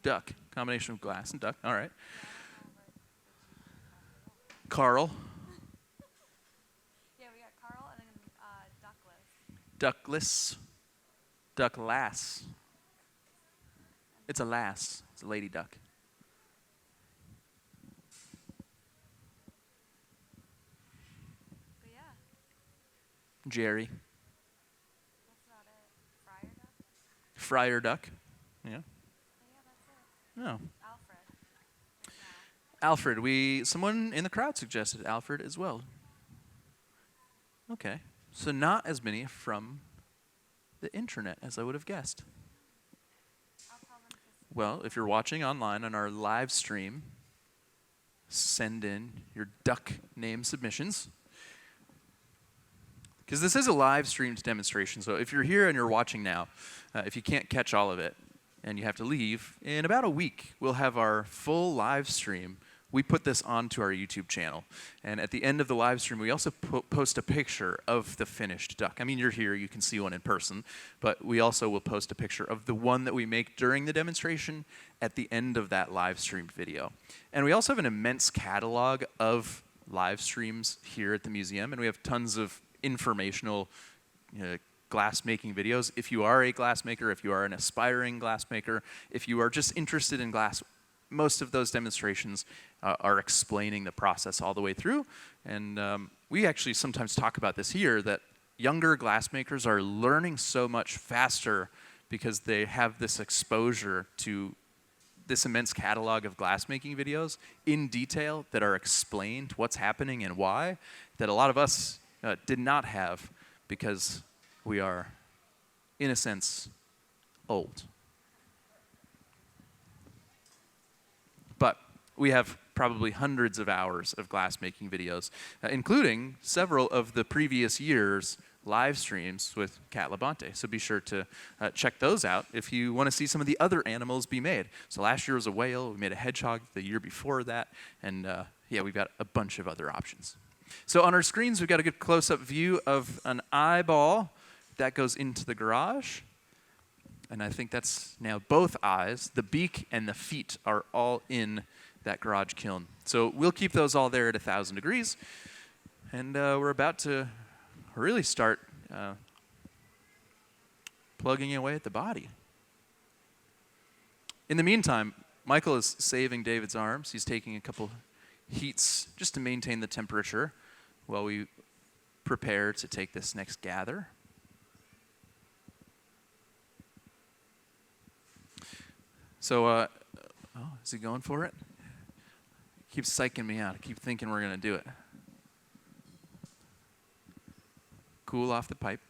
Duck, combination of glass and duck. All right. Carl. Yeah, we got Carl and then Duckless. Duckless. Ducklass. It's a lass. It's a lady duck. But yeah, Jerry. that's not it. Friar duck? Friar duck. Yeah. But yeah, that's it. No. Alfred. No. Alfred. Someone in the crowd suggested Alfred as well. Okay. So not as many from the internet as I would have guessed. I'll tell them to Well, if you're watching online on our live stream, send in your duck name submissions. Because this is a live streamed demonstration, so if you're here and you're watching now, if you can't catch all of it and you have to leave, in about a week we'll have our full live stream. We put this onto our YouTube channel. And at the end of the live stream, we also post a picture of the finished duck. I mean, you're here, you can see one in person, but we also will post a picture of the one that we make during the demonstration at the end of that live streamed video. And we also have an immense catalog of live streams here at the museum, and we have tons of informational glass making videos. If you are a glass maker, if you are an aspiring glass maker, if you are just interested in glass, most of those demonstrations are explaining the process all the way through. And we actually sometimes talk about this here, that younger glass makers are learning so much faster because they have this exposure to this immense catalog of glassmaking videos in detail that are explained what's happening and why, that a lot of us did not have because we are, in a sense, old. But we have probably hundreds of hours of glassmaking videos, including several of the previous years' live streams with Cat Labonté. So be sure to check those out if you want to see some of the other animals be made. So last year was a whale. We made a hedgehog the year before that. And yeah, we've got a bunch of other options. So on our screens, we've got a good close-up view of an eyeball that goes into the garage. And I think that's now both eyes. The beak and the feet are all in that garage kiln. So we'll keep those all there at 1,000 degrees. And we're about to really start plugging away at the body. In the meantime, Michael is saving David's arms. He's taking a couple heats just to maintain the temperature while we prepare to take this next gather. So, oh, is he going for it? He keeps psyching me out. I keep thinking we're going to do it. Cool off the pipe.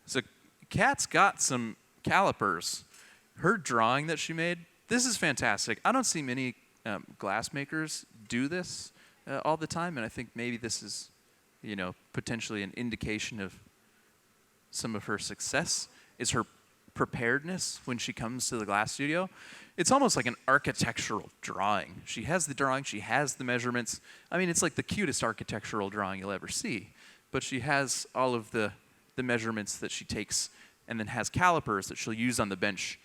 So Kat's got some calipers. Her drawing that she made, this is fantastic. I don't see many glass makers do this all the time, and I think maybe this is, you know, potentially an indication of some of her success, is her preparedness when she comes to the glass studio. It's almost like an architectural drawing. She has the drawing, she has the measurements. I mean, it's like the cutest architectural drawing you'll ever see. But she has all of the measurements that she takes and then has calipers that she'll use on the bench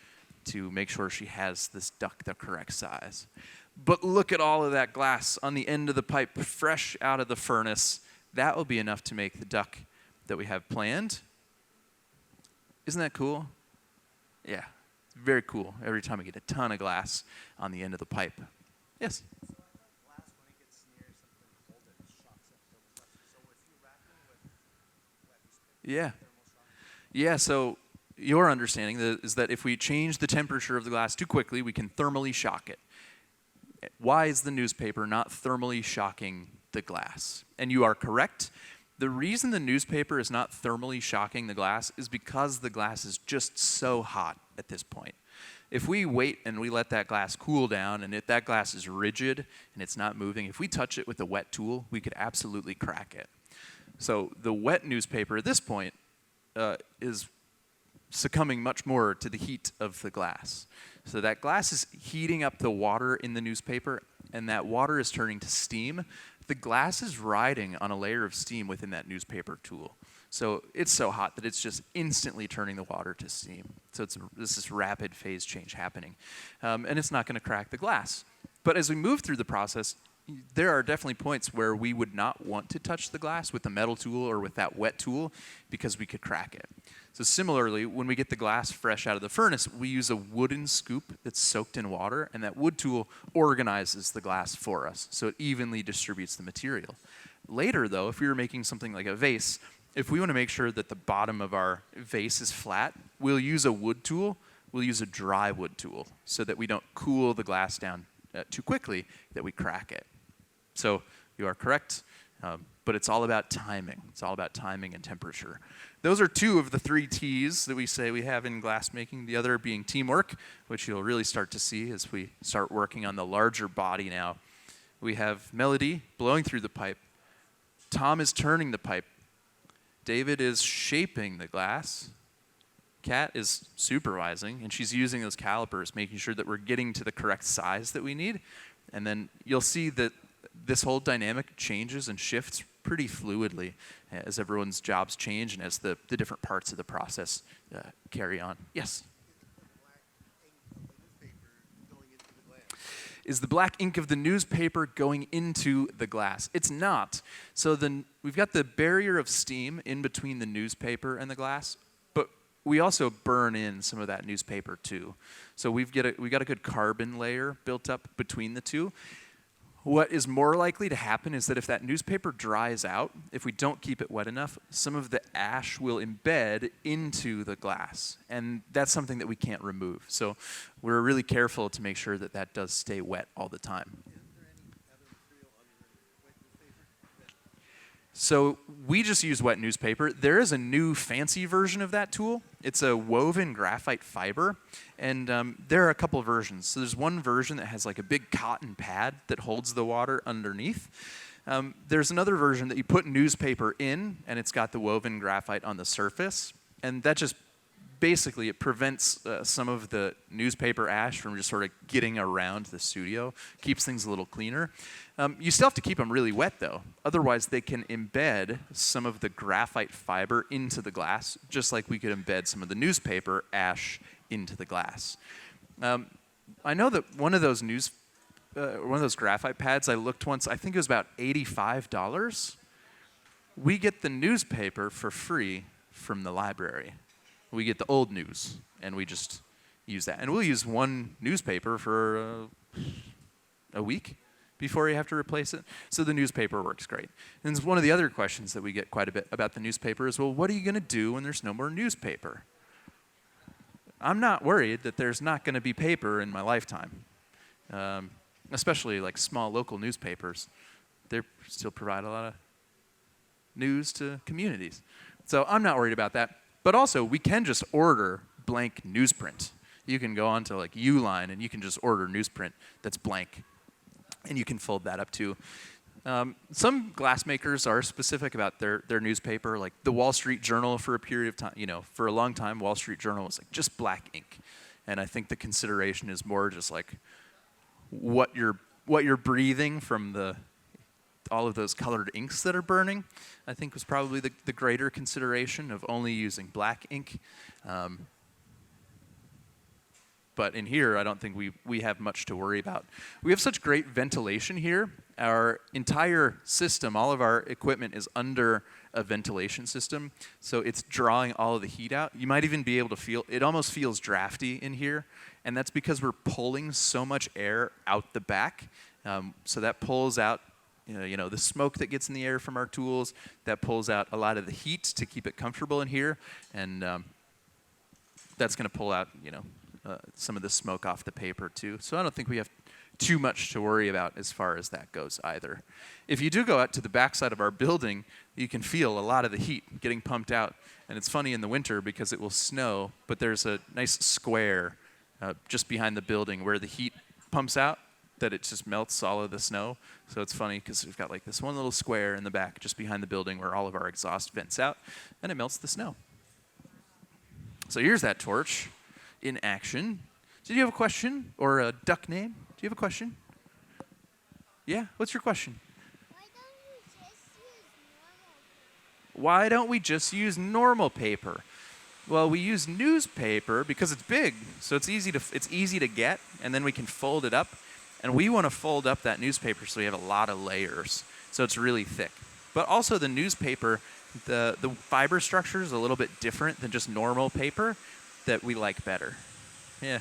to make sure she has this duck the correct size. But look at all of that glass on the end of the pipe, fresh out of the furnace. That will be enough to make the duck that we have planned. Isn't that cool? Yeah. Very cool. Every time I get a ton of glass on the end of the pipe. Yes? So I thought glass, when it gets near something cold, it shocks up so much. So if you wrap it with wet newspaper, Yeah. thermal shock. Yeah, so your understanding is that if we change the temperature of the glass too quickly, we can thermally shock it. Why is the newspaper not thermally shocking the glass? And you are correct. The reason the newspaper is not thermally shocking the glass is because the glass is just so hot at this point. If we wait and we let that glass cool down, and if that glass is rigid and it's not moving, if we touch it with a wet tool, we could absolutely crack it. So the wet newspaper at this point is succumbing much more to the heat of the glass. So that glass is heating up the water in the newspaper, and that water is turning to steam. The glass is riding on a layer of steam within that newspaper tool. So it's so hot that it's just instantly turning the water to steam. So it's this rapid phase change happening. And it's not going to crack the glass. But as we move through the process, there are definitely points where we would not want to touch the glass with a metal tool or with that wet tool because we could crack it. So similarly, when we get the glass fresh out of the furnace, we use a wooden scoop that's soaked in water, and that wood tool organizes the glass for us, so it evenly distributes the material. Later, though, if we were making something like a vase, if we want to make sure that the bottom of our vase is flat, we'll use a wood tool. We'll use a dry wood tool so that we don't cool the glass down too quickly, that we crack it. So you are correct, but it's all about timing. It's all about timing and temperature. Those are two of the 3 T's that we say we have in glassmaking, the other being teamwork, which you'll really start to see as we start working on the larger body now. We have Melody blowing through the pipe. Tom is turning the pipe. David is shaping the glass. Kat is supervising, and she's using those calipers, making sure that we're getting to the correct size that we need. And then you'll see that this whole dynamic changes and shifts pretty fluidly as everyone's jobs change and as the different parts of the process carry on. Yes? Is the black ink of the newspaper going into the glass? It's not. So we've got the barrier of steam in between the newspaper and the glass, but we also burn in some of that newspaper too. So we got a good carbon layer built up between the two. What is more likely to happen is that if that newspaper dries out, if we don't keep it wet enough, some of the ash will embed into the glass. And that's something that we can't remove. So we're really careful to make sure that that does stay wet all the time. So we just use wet newspaper. There is a new fancy version of that tool. It's a woven graphite fiber, and there are a couple versions. So there's one version that has like a big cotton pad that holds the water underneath. There's another version that you put newspaper in, and it's got the woven graphite on the surface, and that just basically it prevents some of the newspaper ash from just sort of getting around the studio, keeps things a little cleaner. You still have to keep them really wet though, otherwise they can embed some of the graphite fiber into the glass, just like we could embed some of the newspaper ash into the glass. I know that one of those graphite pads I looked once, I think it was about $85. We get the newspaper for free from the library. We get the old news, and we just use that. And we'll use one newspaper for a week before you have to replace it. So the newspaper works great. And one of the other questions that we get quite a bit about the newspaper is, well, what are you going to do when there's no more newspaper? I'm not worried that there's not going to be paper in my lifetime, especially like small local newspapers. They still provide a lot of news to communities. So I'm not worried about that. But also, we can just order blank newsprint. You can go onto like Uline and you can just order newsprint that's blank. And you can fold that up too. Some glass makers are specific about their newspaper, like the Wall Street Journal for a period of time. You know, for a long time, Wall Street Journal was like just black ink. And I think the consideration is more just like what you're breathing from all of those colored inks that are burning, I think was probably the greater consideration of only using black ink. But in here, I don't think we have much to worry about. We have such great ventilation here. Our entire system, all of our equipment is under a ventilation system, so it's drawing all of the heat out. You might even be able to feel, it almost feels drafty in here, and that's because we're pulling so much air out the back. So that pulls out the smoke that gets in the air from our tools, that pulls out a lot of the heat to keep it comfortable in here, and that's going to pull out, some of the smoke off the paper too. So I don't think we have too much to worry about as far as that goes either. If you do go out to the backside of our building, you can feel a lot of the heat getting pumped out, and it's funny in the winter because it will snow, but there's a nice square just behind the building where the heat pumps out, that it just melts all of the snow. So it's funny because we've got like this one little square in the back just behind the building where all of our exhaust vents out, and it melts the snow. So here's that torch in action. Did you have a question or a duck name? Do you have a question? Yeah, what's your question? Why don't we just use normal paper? Well, we use newspaper because it's big, so it's easy to get, and then we can fold it up. And we want to fold up that newspaper so we have a lot of layers, so it's really thick. But also the newspaper, the fiber structure is a little bit different than just normal paper that we like better. Yeah.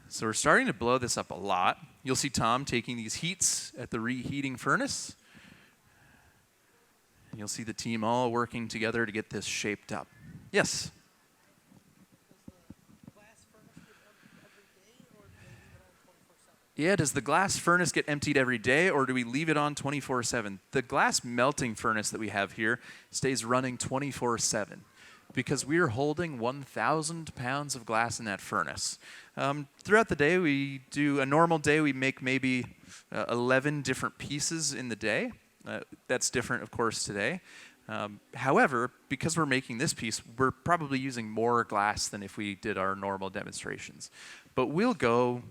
So we're starting to blow this up a lot. You'll see Tom taking these heats at the reheating furnace. And you'll see the team all working together to get this shaped up. Yes? Yeah, does the glass furnace get emptied every day, or do we leave it on 24/7? The glass melting furnace that we have here stays running 24/7 because we are holding 1,000 pounds of glass in that furnace. Throughout the day, a normal day, we make maybe 11 different pieces in the day. That's different, of course, today. However, because we're making this piece, we're probably using more glass than if we did our normal demonstrations. But we'll go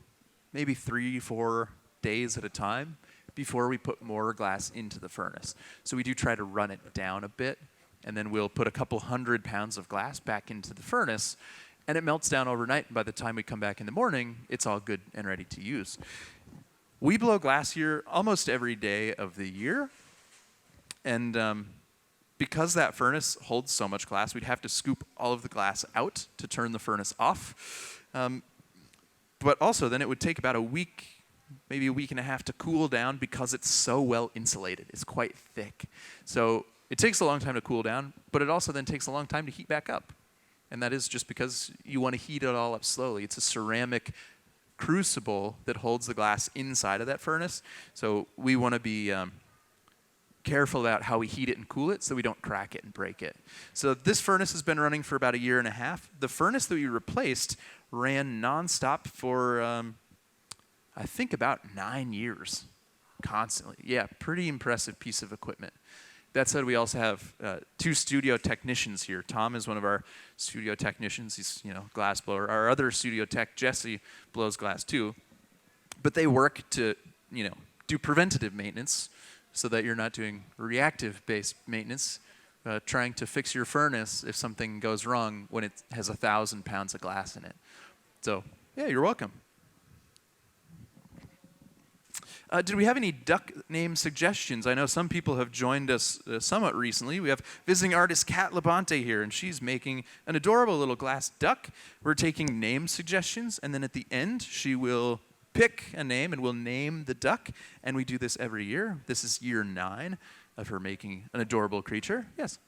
maybe 3-4 days at a time before we put more glass into the furnace. So we do try to run it down a bit, and then we'll put a couple 100 pounds of glass back into the furnace, and it melts down overnight, and by the time we come back in the morning, it's all good and ready to use. We blow glass here almost every day of the year, and because that furnace holds so much glass, we'd have to scoop all of the glass out to turn the furnace off. But also, then it would take about a week, maybe a week and a half to cool down because it's so well insulated. It's quite thick. So it takes a long time to cool down, but it also then takes a long time to heat back up. And that is just because you want to heat it all up slowly. It's a ceramic crucible that holds the glass inside of that furnace. So we want to be careful about how we heat it and cool it so we don't crack it and break it. So this furnace has been running for about a year and a half. The furnace that we replaced ran nonstop for, I think, about 9 years, constantly. Yeah, pretty impressive piece of equipment. That said, we also have 2 studio technicians here. Tom is one of our studio technicians. He's, glass blower. Our other studio tech, Jesse, blows glass too. But they work to, do preventative maintenance so that you're not doing reactive-based maintenance, trying to fix your furnace if something goes wrong when it has 1,000 pounds of glass in it. So, yeah, you're welcome. Did we have any duck name suggestions? I know some people have joined us somewhat recently. We have visiting artist Catherine Labonté here, and she's making an adorable little glass duck. We're taking name suggestions, and then at the end, she will pick a name, and we'll name the duck. And we do this every year. This is year 9 of her making an adorable creature. Yes.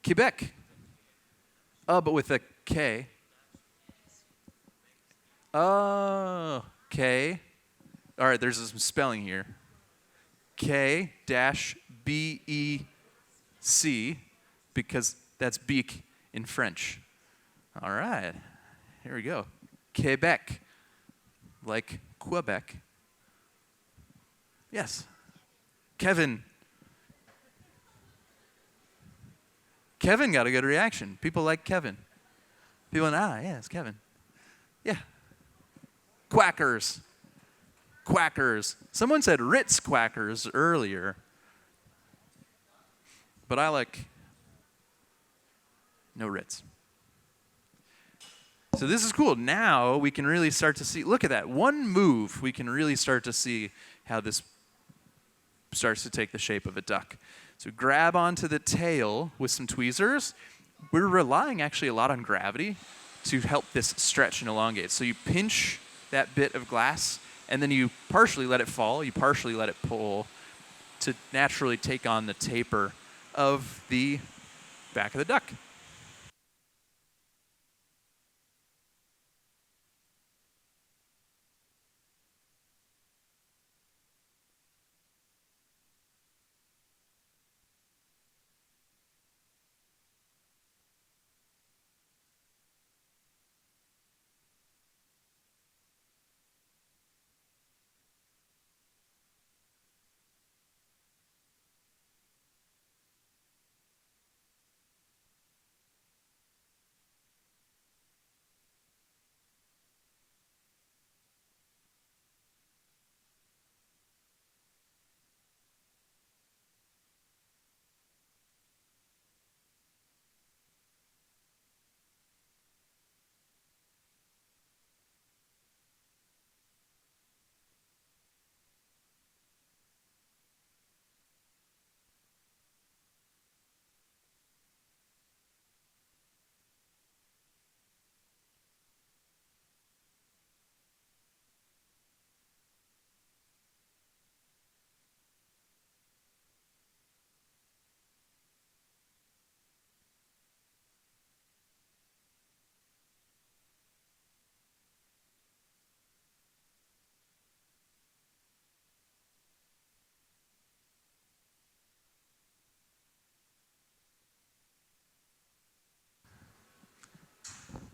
Quebec. Oh, but with a K. Oh, K. All right, there's some spelling here. K-B-E-C, because that's beak in French. All right, here we go. Quebec, like Quebec. Yes. Kevin. Kevin got a good reaction. People like Kevin. People went, yeah, it's Kevin. Yeah. Quackers. Quackers. Someone said Ritz quackers earlier. But I like no Ritz. So this is cool. Now we can really start to see, look at that. One move, we can really start to see how this starts to take the shape of a duck. So grab onto the tail with some tweezers. We're relying actually a lot on gravity to help this stretch and elongate. So you pinch that bit of glass, and then you partially let it fall, you partially let it pull to naturally take on the taper of the back of the duck.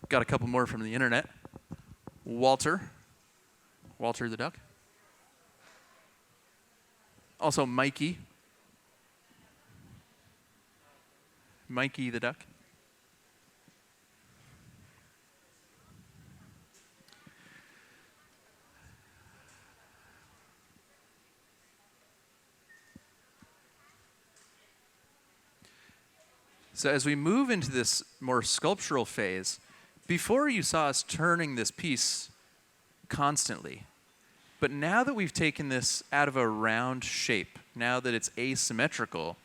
Got a couple more from the internet. Walter the duck. Also Mikey the duck. So as we move into this more sculptural phase, before you saw us turning this piece constantly. But now that we've taken this out of a round shape, now that it's asymmetrical,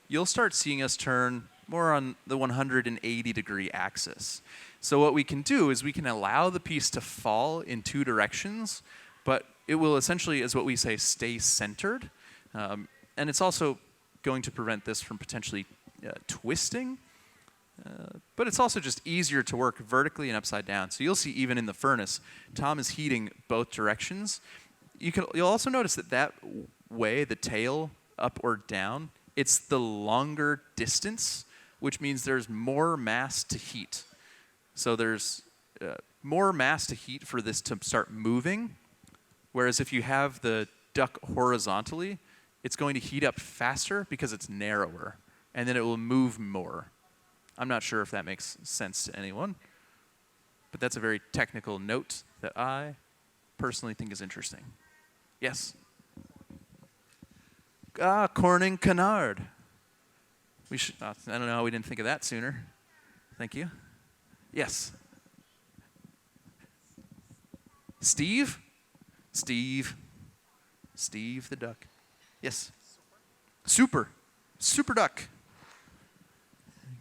you'll start seeing us turn more on the 180-degree axis. So what we can do is we can allow the piece to fall in two directions, but it will essentially, as what we say, stay centered. And it's also going to prevent this from potentially twisting. But it's also just easier to work vertically and upside down. So you'll see even in the furnace, Tom is heating both directions. You'll also notice that way, the tail up or down, it's the longer distance, which means there's more mass to heat. So there's more mass to heat for this to start moving, whereas if you have the duck horizontally, it's going to heat up faster because it's narrower, and then it will move more. I'm not sure if that makes sense to anyone, but that's a very technical note that I personally think is interesting. Yes? Corning canard. I don't know how we didn't think of that sooner. Thank you. Yes? Steve? Steve the duck. Yes? Super duck.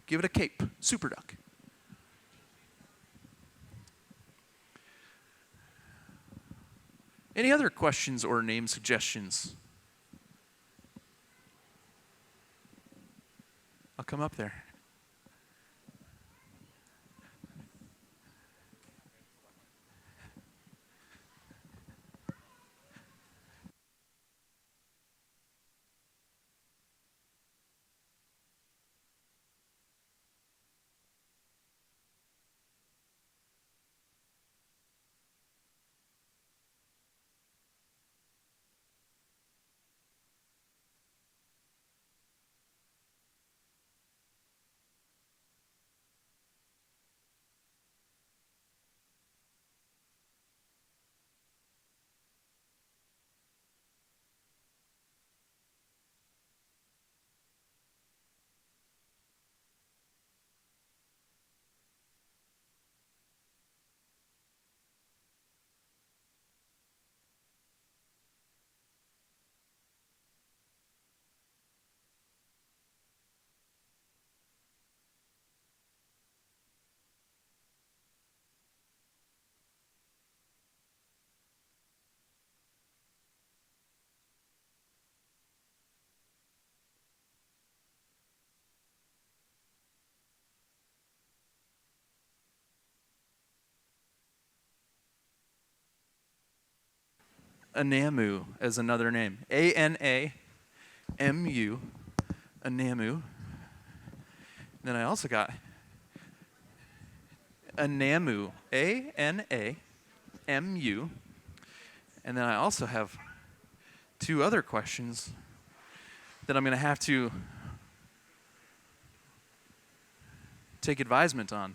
Give it a cape. Super duck. Any other questions or name suggestions? I'll come up there. Anamu as another name. A-N-A-M-U. Anamu. Then I also got Anamu. A-N-A-M-U. And then I also have two other questions that I'm going to have to take advisement on.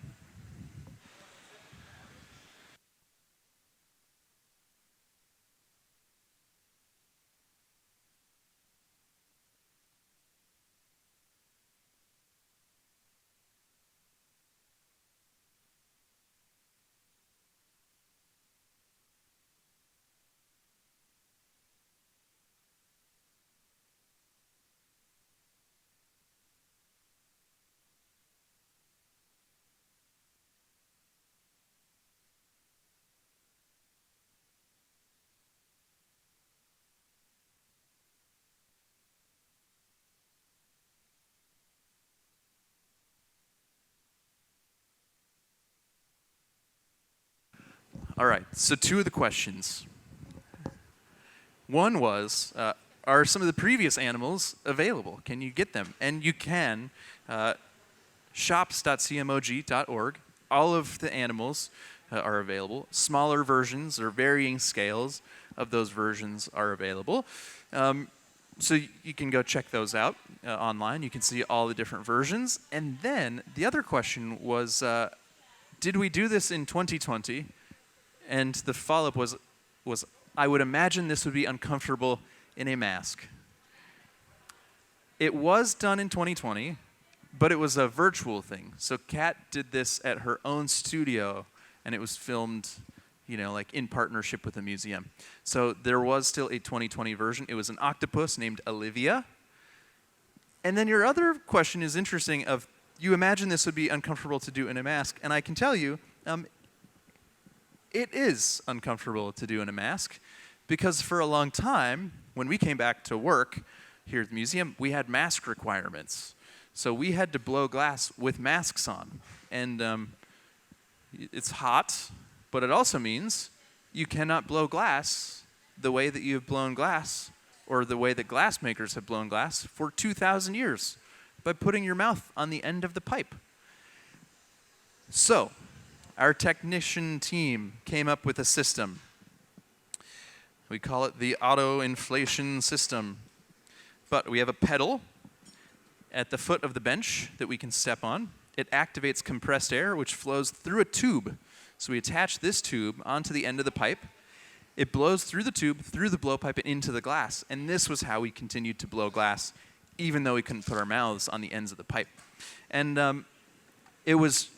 All right, so two of the questions. One was, are some of the previous animals available? Can you get them? And you can. Shops.cmog.org. All of the animals are available. Smaller versions or varying scales of those versions are available. So you can go check those out online. You can see all the different versions. And then the other question was, did we do this in 2020? And the follow-up was, I would imagine this would be uncomfortable in a mask. It was done in 2020, but it was a virtual thing. So Kat did this at her own studio, and it was filmed, like in partnership with a museum. So there was still a 2020 version. It was an octopus named Olivia. And then your other question is interesting of, you imagine this would be uncomfortable to do in a mask, and I can tell you, it is uncomfortable to do in a mask, because for a long time, when we came back to work here at the museum, we had mask requirements. So we had to blow glass with masks on. And it's hot, but it also means you cannot blow glass the way that you have blown glass, or the way that glass makers have blown glass for 2,000 years, by putting your mouth on the end of the pipe. So, our technician team came up with a system. We call it the auto-inflation system. But we have a pedal at the foot of the bench that we can step on. It activates compressed air, which flows through a tube. So we attach this tube onto the end of the pipe. It blows through the tube, through the blowpipe, and into the glass. And this was how we continued to blow glass, even though we couldn't put our mouths on the ends of the pipe. And it was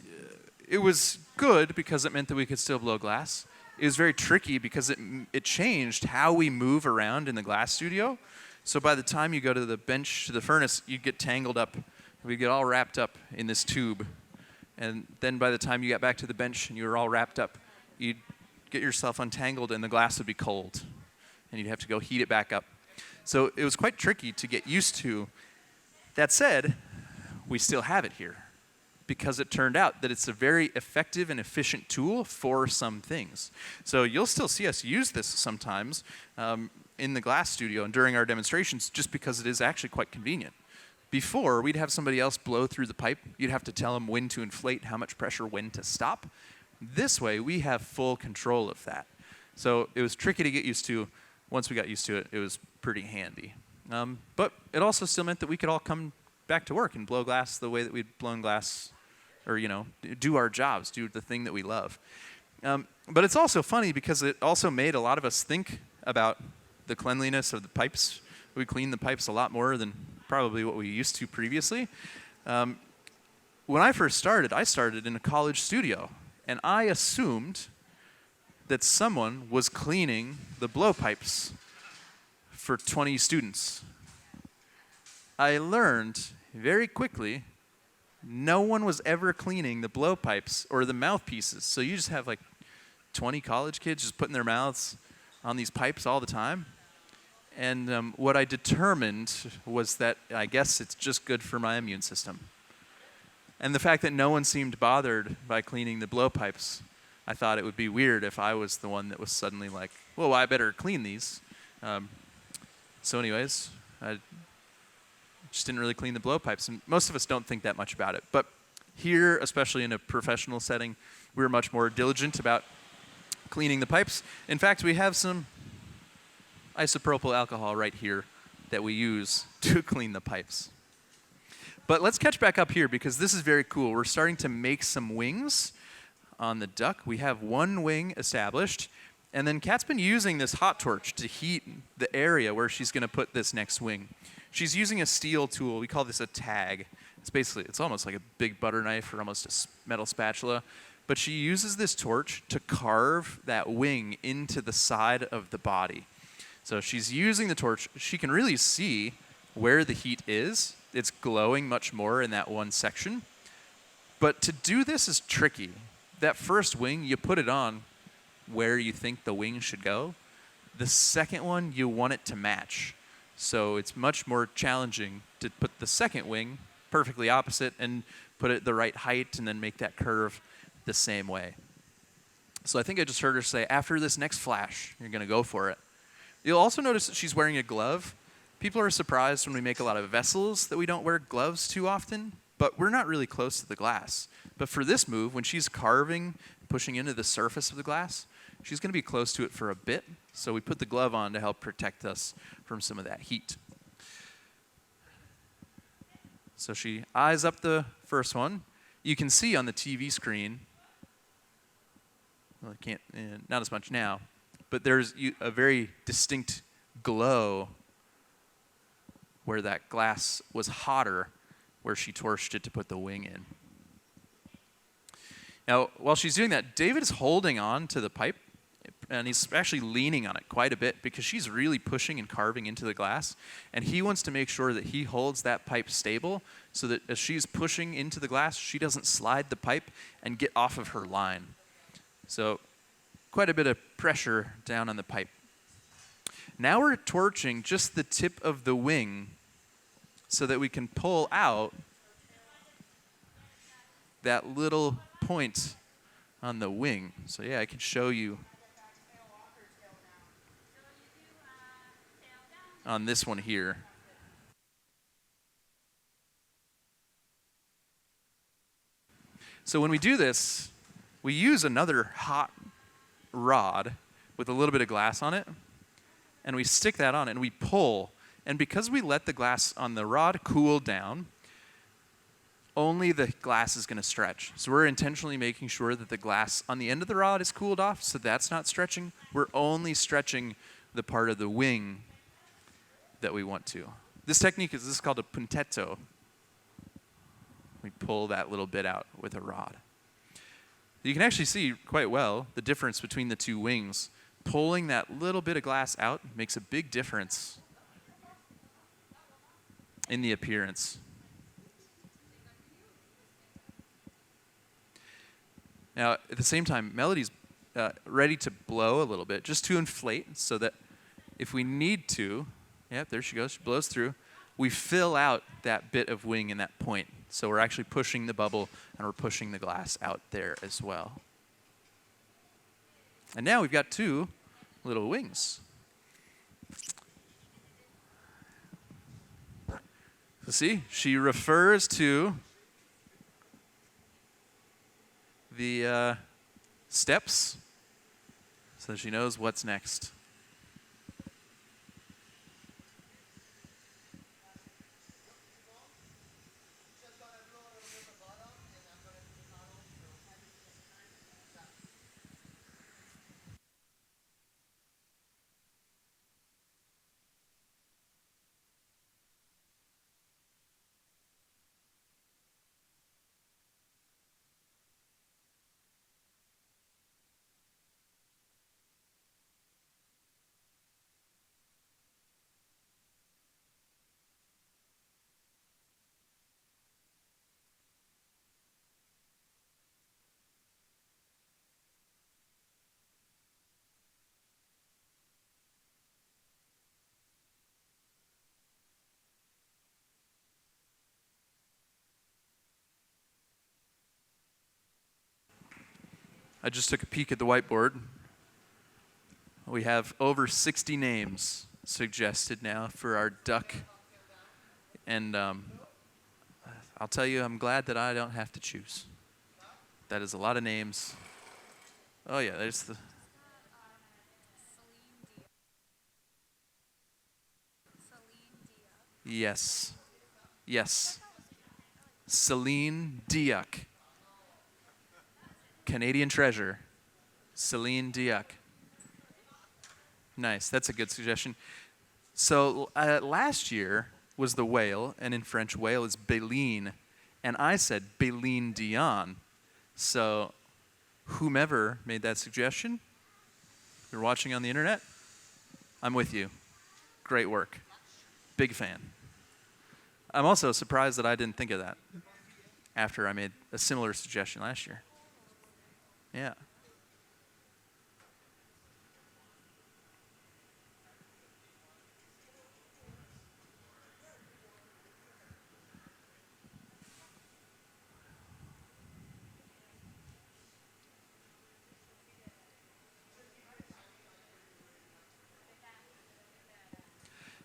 good because it meant that we could still blow glass. It was very tricky because it changed how we move around in the glass studio. So by the time you go to the bench, to the furnace, you get tangled up. We get all wrapped up in this tube. And then by the time you got back to the bench and you were all wrapped up, you'd get yourself untangled and the glass would be cold. And you'd have to go heat it back up. So it was quite tricky to get used to. That said, we still have it here, because it turned out that it's a very effective and efficient tool for some things. So you'll still see us use this sometimes in the glass studio and during our demonstrations, just because it is actually quite convenient. Before, we'd have somebody else blow through the pipe. You'd have to tell them when to inflate, how much pressure, when to stop. This way, we have full control of that. So it was tricky to get used to. Once we got used to it, it was pretty handy. But it also still meant that we could all come back to work and blow glass the way that we'd blown glass, or, do our jobs, do the thing that we love. But it's also funny because it also made a lot of us think about the cleanliness of the pipes. We clean the pipes a lot more than probably what we used to previously. When I first started, I started in a college studio, and I assumed that someone was cleaning the blowpipes for 20 students. I learned very quickly no one was ever cleaning the blowpipes or the mouthpieces. So you just have like 20 college kids just putting their mouths on these pipes all the time. And what I determined was that I guess it's just good for my immune system. And the fact that no one seemed bothered by cleaning the blowpipes, I thought it would be weird if I was the one that was suddenly like, well, I better clean these. So anyways, I just didn't really clean the blowpipes. And most of us don't think that much about it. But here, especially in a professional setting, we're much more diligent about cleaning the pipes. In fact, we have some isopropyl alcohol right here that we use to clean the pipes. But let's catch back up here, because this is very cool. We're starting to make some wings on the duck. We have one wing established, and then Kat's been using this hot torch to heat the area where she's going to put this next wing. She's using a steel tool. We call this a tag. It's almost like a big butter knife or almost a metal spatula. But she uses this torch to carve that wing into the side of the body. So she's using the torch. She can really see where the heat is. It's glowing much more in that one section. But to do this is tricky. That first wing, you put it on where you think the wing should go. The second one, you want it to match. So it's much more challenging to put the second wing perfectly opposite and put it the right height and then make that curve the same way. So I think I just heard her say, after this next flash, you're going to go for it. You'll also notice that she's wearing a glove. People are surprised when we make a lot of vessels that we don't wear gloves too often, but we're not really close to the glass. But for this move, when she's carving, pushing into the surface of the glass, she's going to be close to it for a bit. So we put the glove on to help protect us from some of that heat. So she eyes up the first one. You can see on the TV screen, well, I can't, not as much now, but there's a very distinct glow where that glass was hotter, where she torched it to put the wing in. Now, while she's doing that, David is holding on to the pipe and he's actually leaning on it quite a bit because she's really pushing and carving into the glass. And he wants to make sure that he holds that pipe stable so that as she's pushing into the glass, she doesn't slide the pipe and get off of her line. So quite a bit of pressure down on the pipe. Now we're torching just the tip of the wing so that we can pull out that little point on the wing. So yeah, I can show you on this one here. So when we do this, we use another hot rod with a little bit of glass on it, and we stick that on and we pull. And because we let the glass on the rod cool down, only the glass is going to stretch. So we're intentionally making sure that the glass on the end of the rod is cooled off, so that's not stretching. We're only stretching the part of the wing that we want to. This technique is called a puntetto. We pull that little bit out with a rod. You can actually see quite well the difference between the two wings. Pulling that little bit of glass out makes a big difference in the appearance. Now, at the same time, Melody's ready to blow a little bit, just to inflate, so that if we need to, yep, there she goes, she blows through, we fill out that bit of wing in that point. So we're actually pushing the bubble, and we're pushing the glass out there as well. And now we've got two little wings. So see, she refers to the steps so she knows what's next. I just took a peek at the whiteboard. We have over 60 names suggested now for our duck. And I'll tell you, I'm glad that I don't have to choose. That is a lot of names. Oh yeah, there's the... Yes. Yes. Celine Dion. Canadian treasure. Celine Dion. Nice. That's a good suggestion. So last year was the whale, and in French, whale is Béline. And I said Béline Dion. So whomever made that suggestion, you're watching on the internet, I'm with you. Great work. Big fan. I'm also surprised that I didn't think of that after I made a similar suggestion last year. Yeah.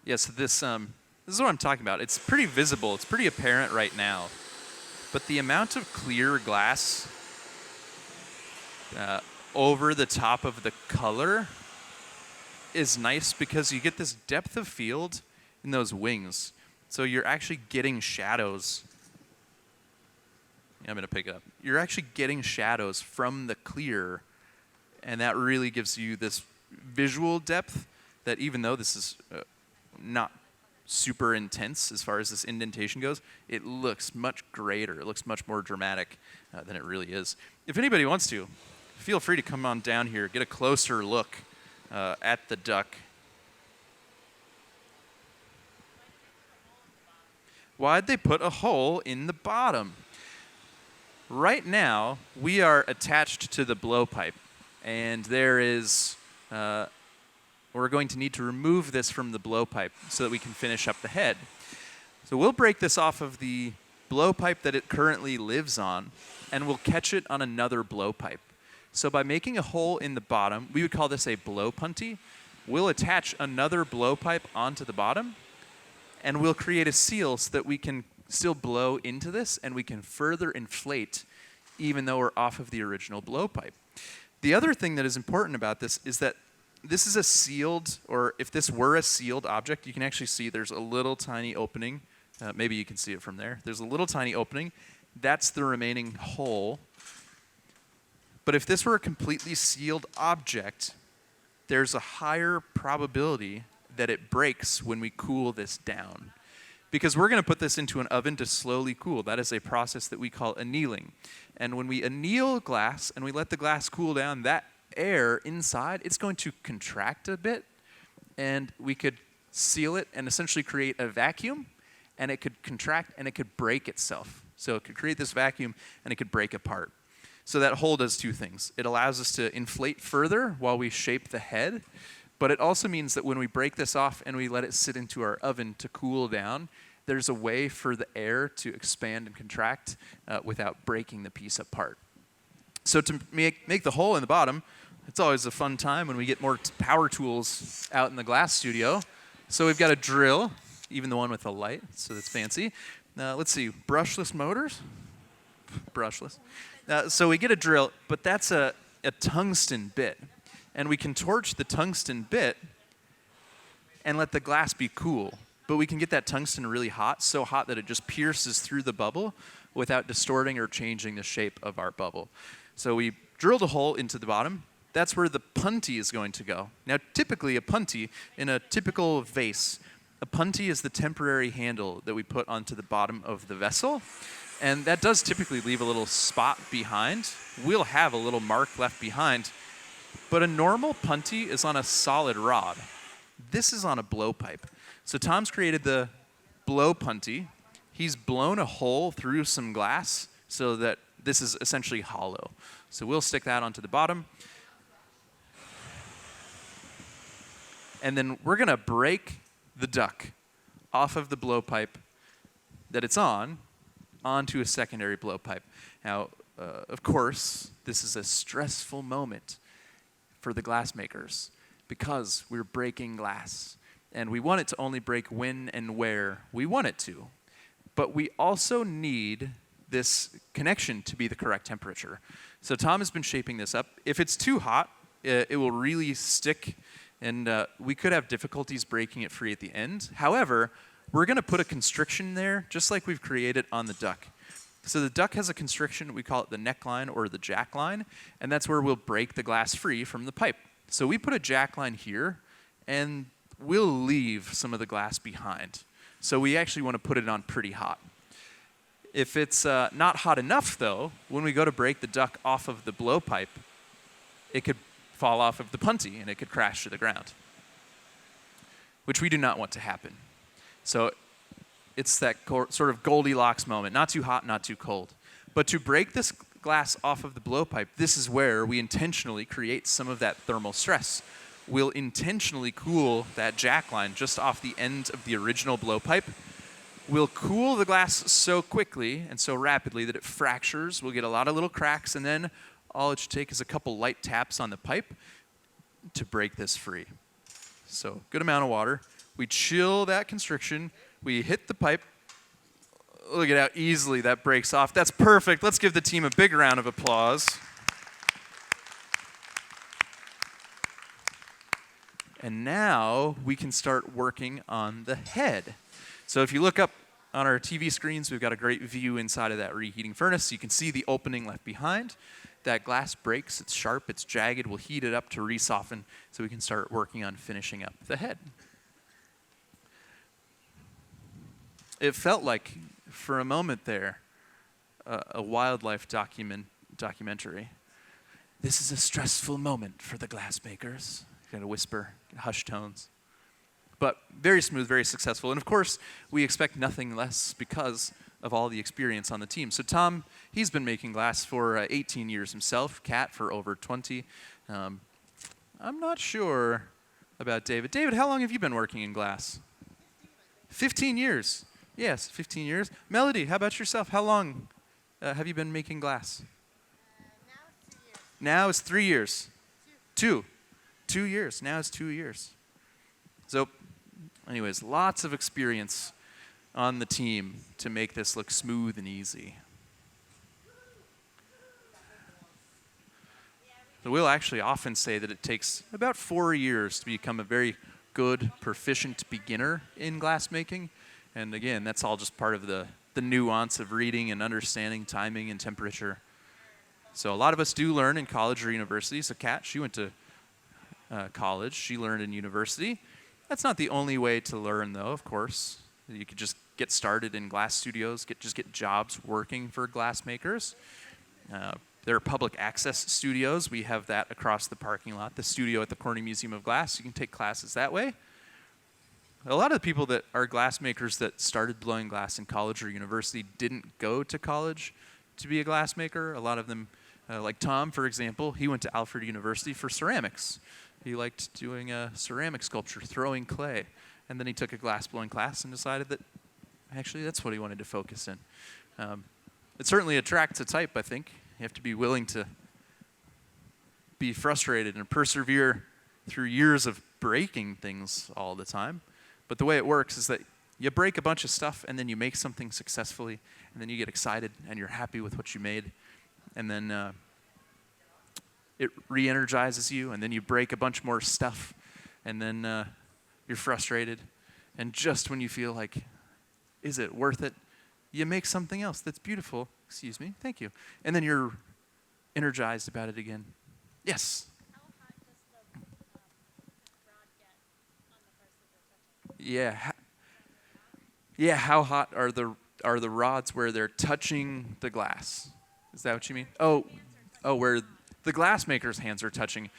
Yeah, so this is what I'm talking about. It's pretty visible. It's pretty apparent right now. But the amount of clear glass over the top of the color is nice because you get this depth of field in those wings. So you're actually getting shadows. I'm going to pick it up. You're actually getting shadows from the clear, and that really gives you this visual depth that even though this is not super intense as far as this indentation goes, it looks much greater. It looks much more dramatic than it really is. If anybody wants to, feel free to come on down here, get a closer look at the duck. Why'd they put a hole in the bottom? Right now, we are attached to the blowpipe, and there is, we're going to need to remove this from the blowpipe so that we can finish up the head. So we'll break this off of the blowpipe that it currently lives on, and we'll catch it on another blowpipe. So by making a hole in the bottom, we would call this a blow punty. We'll attach another blowpipe onto the bottom, and we'll create a seal so that we can still blow into this, and we can further inflate even though we're off of the original blowpipe. The other thing that is important about this is that this is a sealed, or if this were a sealed object, you can actually see there's a little tiny opening. Maybe you can see it from there. There's a little tiny opening. That's the remaining hole. But if this were a completely sealed object, there's a higher probability that it breaks when we cool this down. Because we're going to put this into an oven to slowly cool. That is a process that we call annealing. And when we anneal glass and we let the glass cool down, that air inside, it's going to contract a bit, and we could seal it and essentially create a vacuum, and it could contract and it could break itself. So it could create this vacuum and it could break apart. So that hole does two things. It allows us to inflate further while we shape the head, but it also means that when we break this off and we let it sit into our oven to cool down, there's a way for the air to expand and contract without breaking the piece apart. So to make the hole in the bottom, it's always a fun time when we get more power tools out in the glass studio. So we've got a drill, even the one with the light, so that's fancy. Let's see, brushless motors? Brushless. So we get a drill, but that's a tungsten bit. And we can torch the tungsten bit and let the glass be cool. But we can get that tungsten really hot, so hot that it just pierces through the bubble without distorting or changing the shape of our bubble. So we drilled a hole into the bottom. That's where the punty is going to go. Now, typically a punty, in a typical vase, a punty is the temporary handle that we put onto the bottom of the vessel. And that does typically leave a little spot behind. We'll have a little mark left behind. But a normal punty is on a solid rod. This is on a blowpipe. So Tom's created the blow punty. He's blown a hole through some glass so that this is essentially hollow. So we'll stick that onto the bottom. And then we're going to break the duck off of the blowpipe that it's on onto a secondary blowpipe. Now, of course, this is a stressful moment for the glass makers because we're breaking glass. And we want it to only break when and where we want it to. But we also need this connection to be the correct temperature. So Tom has been shaping this up. If it's too hot, it will really stick, and we could have difficulties breaking it free at the end. However, we're going to put a constriction there, just like we've created on the duck. So the duck has a constriction, we call it the neckline or the jack line, and that's where we'll break the glass free from the pipe. So we put a jack line here, and we'll leave some of the glass behind. So we actually want to put it on pretty hot. If it's not hot enough, though, when we go to break the duck off of the blowpipe, it could fall off of the punty and it could crash to the ground, which we do not want to happen. So it's that sort of Goldilocks moment, not too hot, not too cold. But to break this glass off of the blowpipe, this is where we intentionally create some of that thermal stress. We'll intentionally cool that jack line just off the end of the original blowpipe. We'll cool the glass so quickly and so rapidly that it fractures. We'll get a lot of little cracks, and then all it should take is a couple light taps on the pipe to break this free. So good amount of water. We chill that constriction. We hit the pipe. Look at how easily that breaks off. That's perfect. Let's give the team a big round of applause. And now we can start working on the head. So if you look up on our TV screens, we've got a great view inside of that reheating furnace. You can see the opening left behind. That glass breaks, it's sharp, it's jagged. We'll heat it up to resoften so we can start working on finishing up the head. It felt like, for a moment there, a wildlife documentary. This is a stressful moment for the glassmakers. Kind of whisper, hushed tones. But very smooth, very successful. And of course, we expect nothing less because of all the experience on the team. So Tom, he's been making glass for 18 years himself, Kat for over 20. I'm not sure about David. David, how long have you been working in glass? 15 years. Yes, 15 years. Melody, how about yourself? How long have you been making glass? Now it's 3 years. 2 years. Now it's 2 years. So, anyways, lots of experience on the team to make this look smooth and easy. So we'll actually often say that it takes about 4 years to become a very good, proficient beginner in glassmaking. And again, that's all just part of the nuance of reading and understanding timing and temperature. So a lot of us do learn in college or university. So Kat, she went to college. She learned in university. That's not the only way to learn, though, of course. You could just get started in glass studios, get jobs working for glassmakers. There are public access studios. We have that across the parking lot. The studio at the Corning Museum of Glass. You can take classes that way. A lot of the people that are glassmakers that started blowing glass in college or university didn't go to college to be a glassmaker. A lot of them, like Tom, for example, he went to Alfred University for ceramics. He liked doing a ceramic sculpture, throwing clay. And then he took a glass blowing class and decided that actually that's what he wanted to focus in. It certainly attracts a type, I think. You have to be willing to be frustrated and persevere through years of breaking things all the time. But the way it works is that you break a bunch of stuff and then you make something successfully and then you get excited and you're happy with what you made. And then it re-energizes you and then you break a bunch more stuff and then you're frustrated. And just when you feel like, is it worth it? You make something else that's beautiful. Excuse me. Thank you. And then you're energized about it again. Yes? How hot does the rod get on the parts that they're touching? Yeah, how hot are the rods where they're touching the glass? Is that what you mean? Oh, where the glassmaker's hands are touching.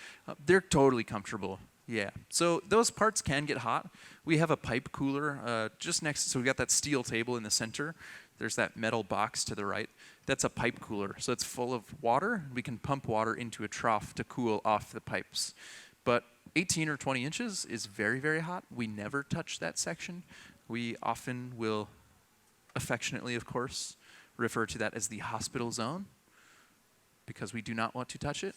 They're totally comfortable. Yeah. So those parts can get hot. We have a pipe cooler just next. So we got that steel table in the center. There's that metal box to the right. That's a pipe cooler. So it's full of water. We can pump water into a trough to cool off the pipes. But 18 or 20 inches is very, very hot. We never touch that section. We often will, affectionately, of course, refer to that as the hospital zone because we do not want to touch it.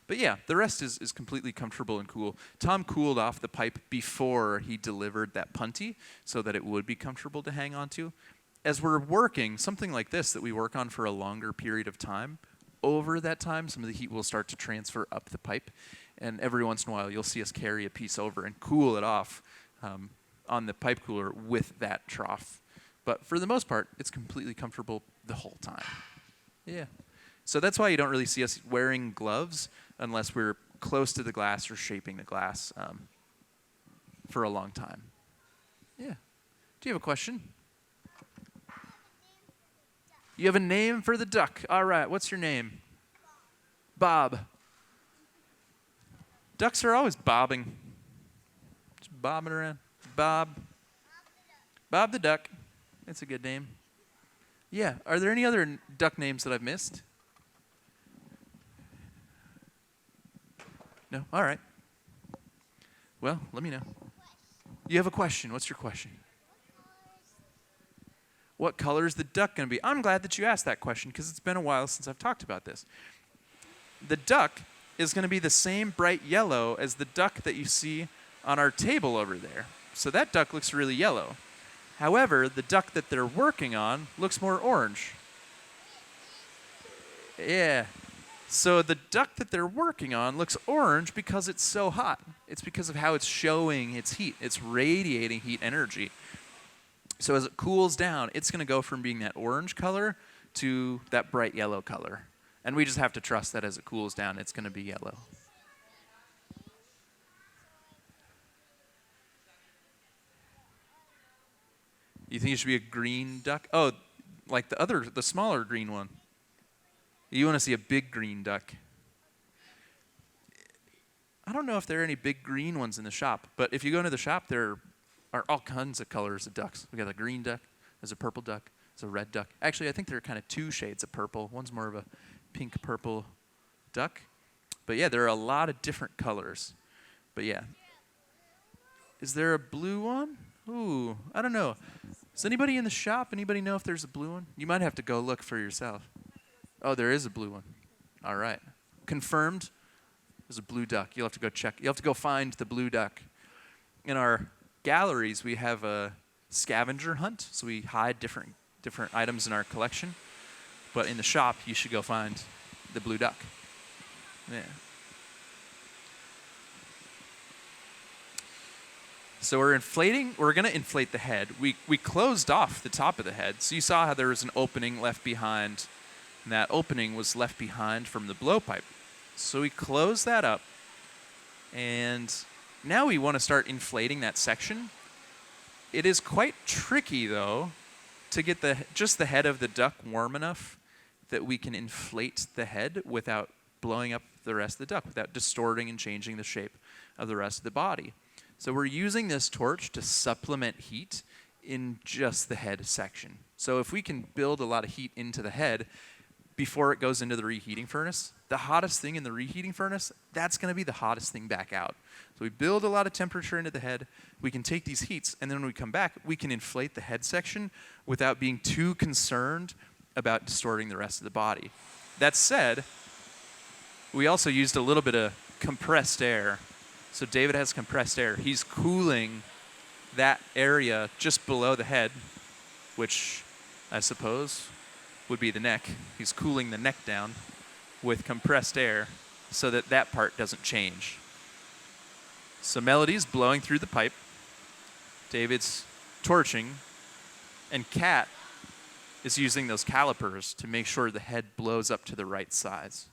But yeah, the rest is completely comfortable and cool. Tom cooled off the pipe before he delivered that punty so that it would be comfortable to hang onto. As we're working, something like this that we work on for a longer period of time, over that time, some of the heat will start to transfer up the pipe. And every once in a while, you'll see us carry a piece over and cool it off on the pipe cooler with that trough. But for the most part, it's completely comfortable the whole time. Yeah. So that's why you don't really see us wearing gloves unless we're close to the glass or shaping the glass for a long time. Yeah. Do you have a question? You have a name for the duck. All right. What's your name? Bob. Ducks are always bobbing. Just bobbing around. Bob. Bob the duck. That's a good name. Yeah. Are there any other duck names that I've missed? No? All right. Well, let me know. You have a question. What's your question? What color is the duck going to be? I'm glad that you asked that question because it's been a while since I've talked about this. The duck is going to be the same bright yellow as the duck that you see on our table over there. So that duck looks really yellow. However, the duck that they're working on looks more orange. Yeah. So the duck that they're working on looks orange because it's so hot. It's because of how it's showing its heat. It's radiating heat energy. So as it cools down, it's going to go from being that orange color to that bright yellow color. And we just have to trust that as it cools down, it's going to be yellow. You think it should be a green duck? Oh, like the smaller green one. You want to see a big green duck. I don't know if there are any big green ones in the shop, but if you go into the shop, there are all kinds of colors of ducks. We got a green duck, there's a purple duck, there's a red duck. Actually, I think there are kind of two shades of purple. One's more of a pink-purple duck. But yeah, there are a lot of different colors. But yeah. Is there a blue one? Ooh, I don't know. Does anybody in the shop, anybody know if there's a blue one? You might have to go look for yourself. Oh, there is a blue one. All right. Confirmed. There's a blue duck. You'll have to go check. You'll have to go find the blue duck. In our galleries, we have a scavenger hunt, so we hide different items in our collection. But in the shop, you should go find the blue duck. Yeah. So we're going to inflate the head. We closed off the top of the head. So you saw how there was an opening left behind, and that opening was left behind from the blowpipe. So we close that up, and now we want to start inflating that section. It is quite tricky, though, to get just the head of the duck warm enough that we can inflate the head without blowing up the rest of the duck, without distorting and changing the shape of the rest of the body. So we're using this torch to supplement heat in just the head section. So if we can build a lot of heat into the head before it goes into the reheating furnace, the hottest thing in the reheating furnace, that's going to be the hottest thing back out. So we build a lot of temperature into the head, we can take these heats, and then when we come back, we can inflate the head section without being too concerned about distorting the rest of the body. That said, we also used a little bit of compressed air. So David has compressed air. He's cooling that area just below the head, which I suppose would be the neck. He's cooling the neck down with compressed air so that that part doesn't change. So Melody's blowing through the pipe. David's torching. And Kat is using those calipers to make sure the head blows up to the right size.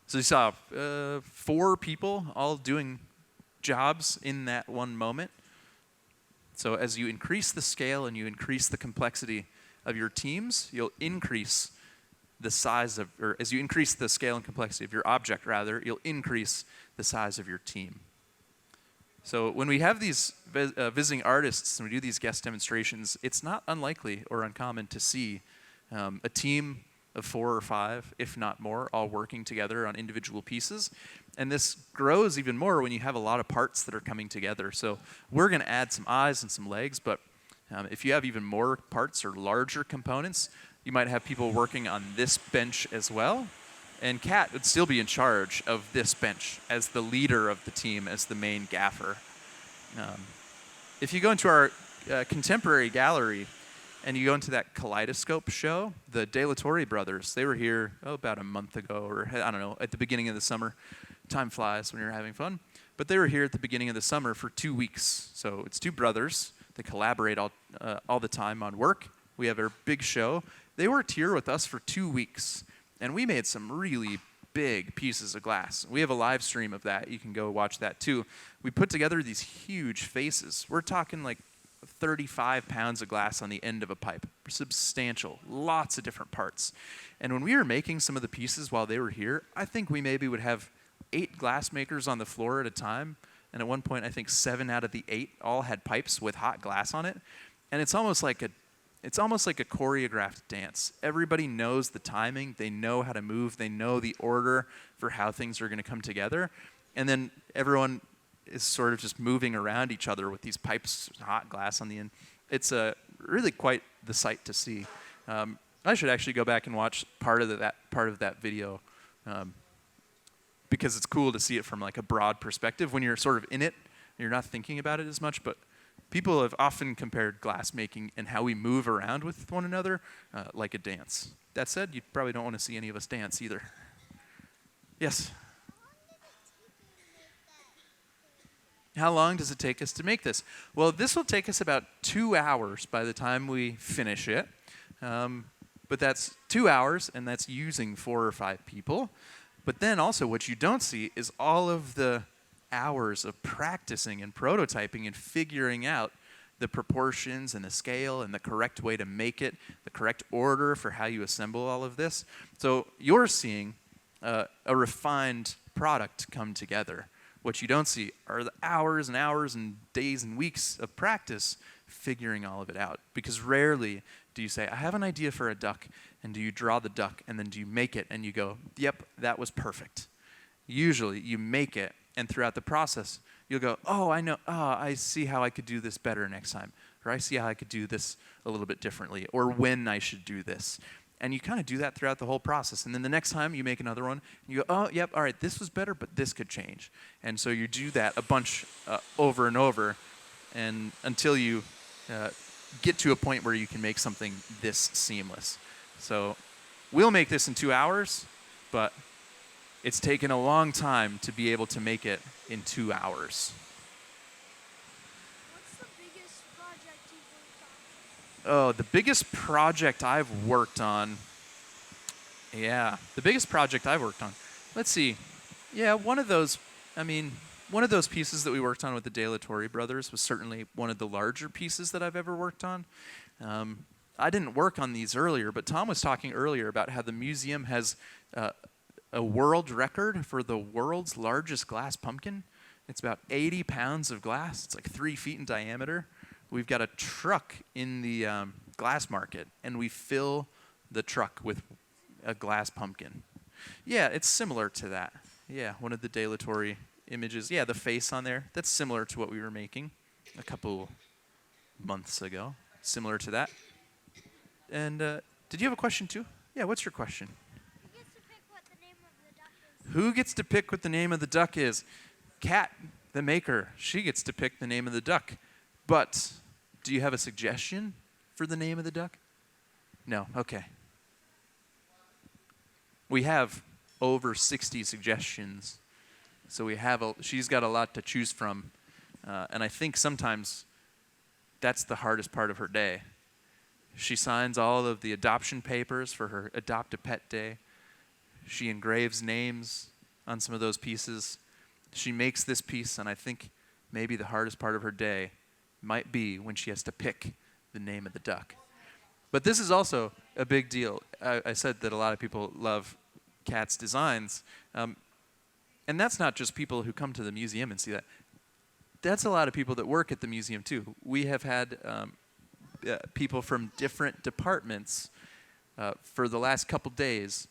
So you saw 4 people all doing jobs in that one moment. So as you increase the scale and you increase the complexity of your teams, you'll increase the size of, or as you increase the scale and complexity of your object, rather, you'll increase the size of your team. So when we have these visiting artists and we do these guest demonstrations, it's not unlikely or uncommon to see a team of 4 or 5, if not more, all working together on individual pieces. And this grows even more when you have a lot of parts that are coming together. So we're going to add some eyes and some legs, but if you have even more parts or larger components, you might have people working on this bench as well. And Kat would still be in charge of this bench as the leader of the team, as the main gaffer. If you go into our contemporary gallery, and you go into that kaleidoscope show, the De La Torre brothers, they were here about a month ago, or I don't know, at the beginning of the summer. Time flies when you're having fun. But they were here at the beginning of the summer for 2 weeks. So it's 2 brothers. They collaborate all the time on work. We have our big show. They worked here with us for 2 weeks, and we made some really big pieces of glass. We have a live stream of that. You can go watch that too. We put together these huge faces. We're talking like 35 pounds of glass on the end of a pipe. Substantial. Lots of different parts. And when we were making some of the pieces while they were here, I think we maybe would have 8 glass makers on the floor at a time. And at one point, I think 7 out of the 8 all had pipes with hot glass on it. And it's almost like a choreographed dance. Everybody knows the timing. They know how to move. They know the order for how things are going to come together. And then everyone is sort of just moving around each other with these pipes, hot glass on the end. It's really quite the sight to see. I should actually go back and watch part of that video because it's cool to see it from like a broad perspective. When you're sort of in it, you're not thinking about it as much. But people have often compared glass making and how we move around with one another like a dance. That said, you probably don't want to see any of us dance either. Yes. How long does it take us to make this? Well, this will take us about 2 hours by the time we finish it. But that's 2 hours, and that's using 4 or 5 people. But then also what you don't see is all of the hours of practicing and prototyping and figuring out the proportions and the scale and the correct way to make it, the correct order for how you assemble all of this. So you're seeing a refined product come together. What you don't see are the hours and hours and days and weeks of practice figuring all of it out. Because rarely do you say, I have an idea for a duck, and do you draw the duck, and then do you make it, and you go, yep, that was perfect. Usually you make it, and throughout the process, you'll go, oh, I know, I see how I could do this better next time, or I see how I could do this a little bit differently, or when I should do this. And you kind of do that throughout the whole process. And then the next time you make another one, you go, oh, yep, all right, this was better, but this could change. And so you do that a bunch over and over, and until you get to a point where you can make something this seamless. So we'll make this in 2 hours, but it's taken a long time to be able to make it in 2 hours. What's the biggest project you've worked on? Oh, the biggest project I've worked on. Yeah, the biggest project I've worked on. Let's see. Yeah, one of those pieces that we worked on with the De La Torre brothers was certainly one of the larger pieces that I've ever worked on. I didn't work on these earlier, but Tom was talking earlier about how the museum has a world record for the world's largest glass pumpkin. It's about 80 pounds of glass. It's like 3 feet in diameter. We've got a truck in the glass market, and we fill the truck with a glass pumpkin. Yeah, it's similar to that. Yeah, one of the De La Torre images. Yeah, the face on there. That's similar to what we were making a couple months ago. Similar to that. And did you have a question too? Yeah, what's your question? Who gets to pick what the name of the duck is? Who gets to pick what the name of the duck is? Kat, the maker. She gets to pick the name of the duck. But do you have a suggestion for the name of the duck? No? Okay. We have over 60 suggestions. So she's got a lot to choose from. And I think sometimes that's the hardest part of her day. She signs all of the adoption papers for her Adopt a Pet Day. She engraves names on some of those pieces. She makes this piece, and I think maybe the hardest part of her day might be when she has to pick the name of the duck. But this is also a big deal. I said that a lot of people love Kat's designs. And that's not just people who come to the museum and see that. That's a lot of people that work at the museum too. We have had people from different departments for the last couple days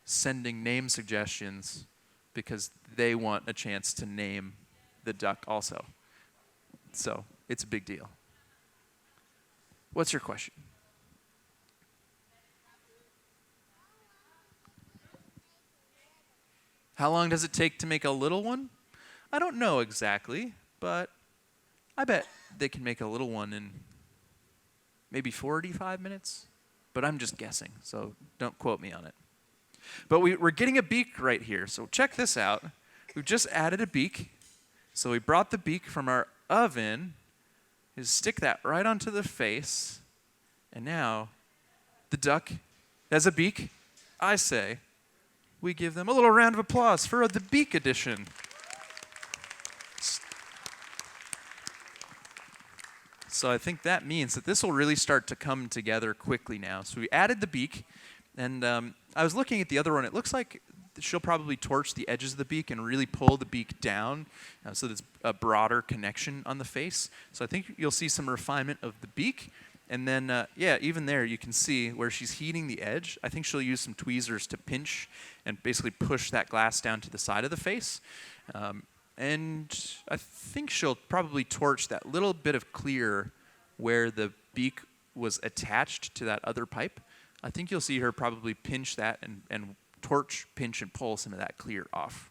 sending name suggestions because they want a chance to name the duck also. So it's a big deal. What's your question? How long does it take to make a little one? I don't know exactly, but I bet they can make a little one in maybe 45 minutes. But I'm just guessing, so don't quote me on it. But we're getting a beak right here, so check this out. We've just added a beak. So we brought the beak from our oven, and stick that right onto the face, and now the duck has a beak. I say, we give them a little round of applause for the beak edition. So I think that means that this will really start to come together quickly now. So we added the beak, and I was looking at the other one. It looks like she'll probably torch the edges of the beak and really pull the beak down so there's a broader connection on the face. So I think you'll see some refinement of the beak. And then, even there you can see where she's heating the edge. I think she'll use some tweezers to pinch and basically push that glass down to the side of the face. And I think she'll probably torch that little bit of clear where the beak was attached to that other pipe. I think you'll see her probably pinch that and torch, pinch, and pull some of that clear off.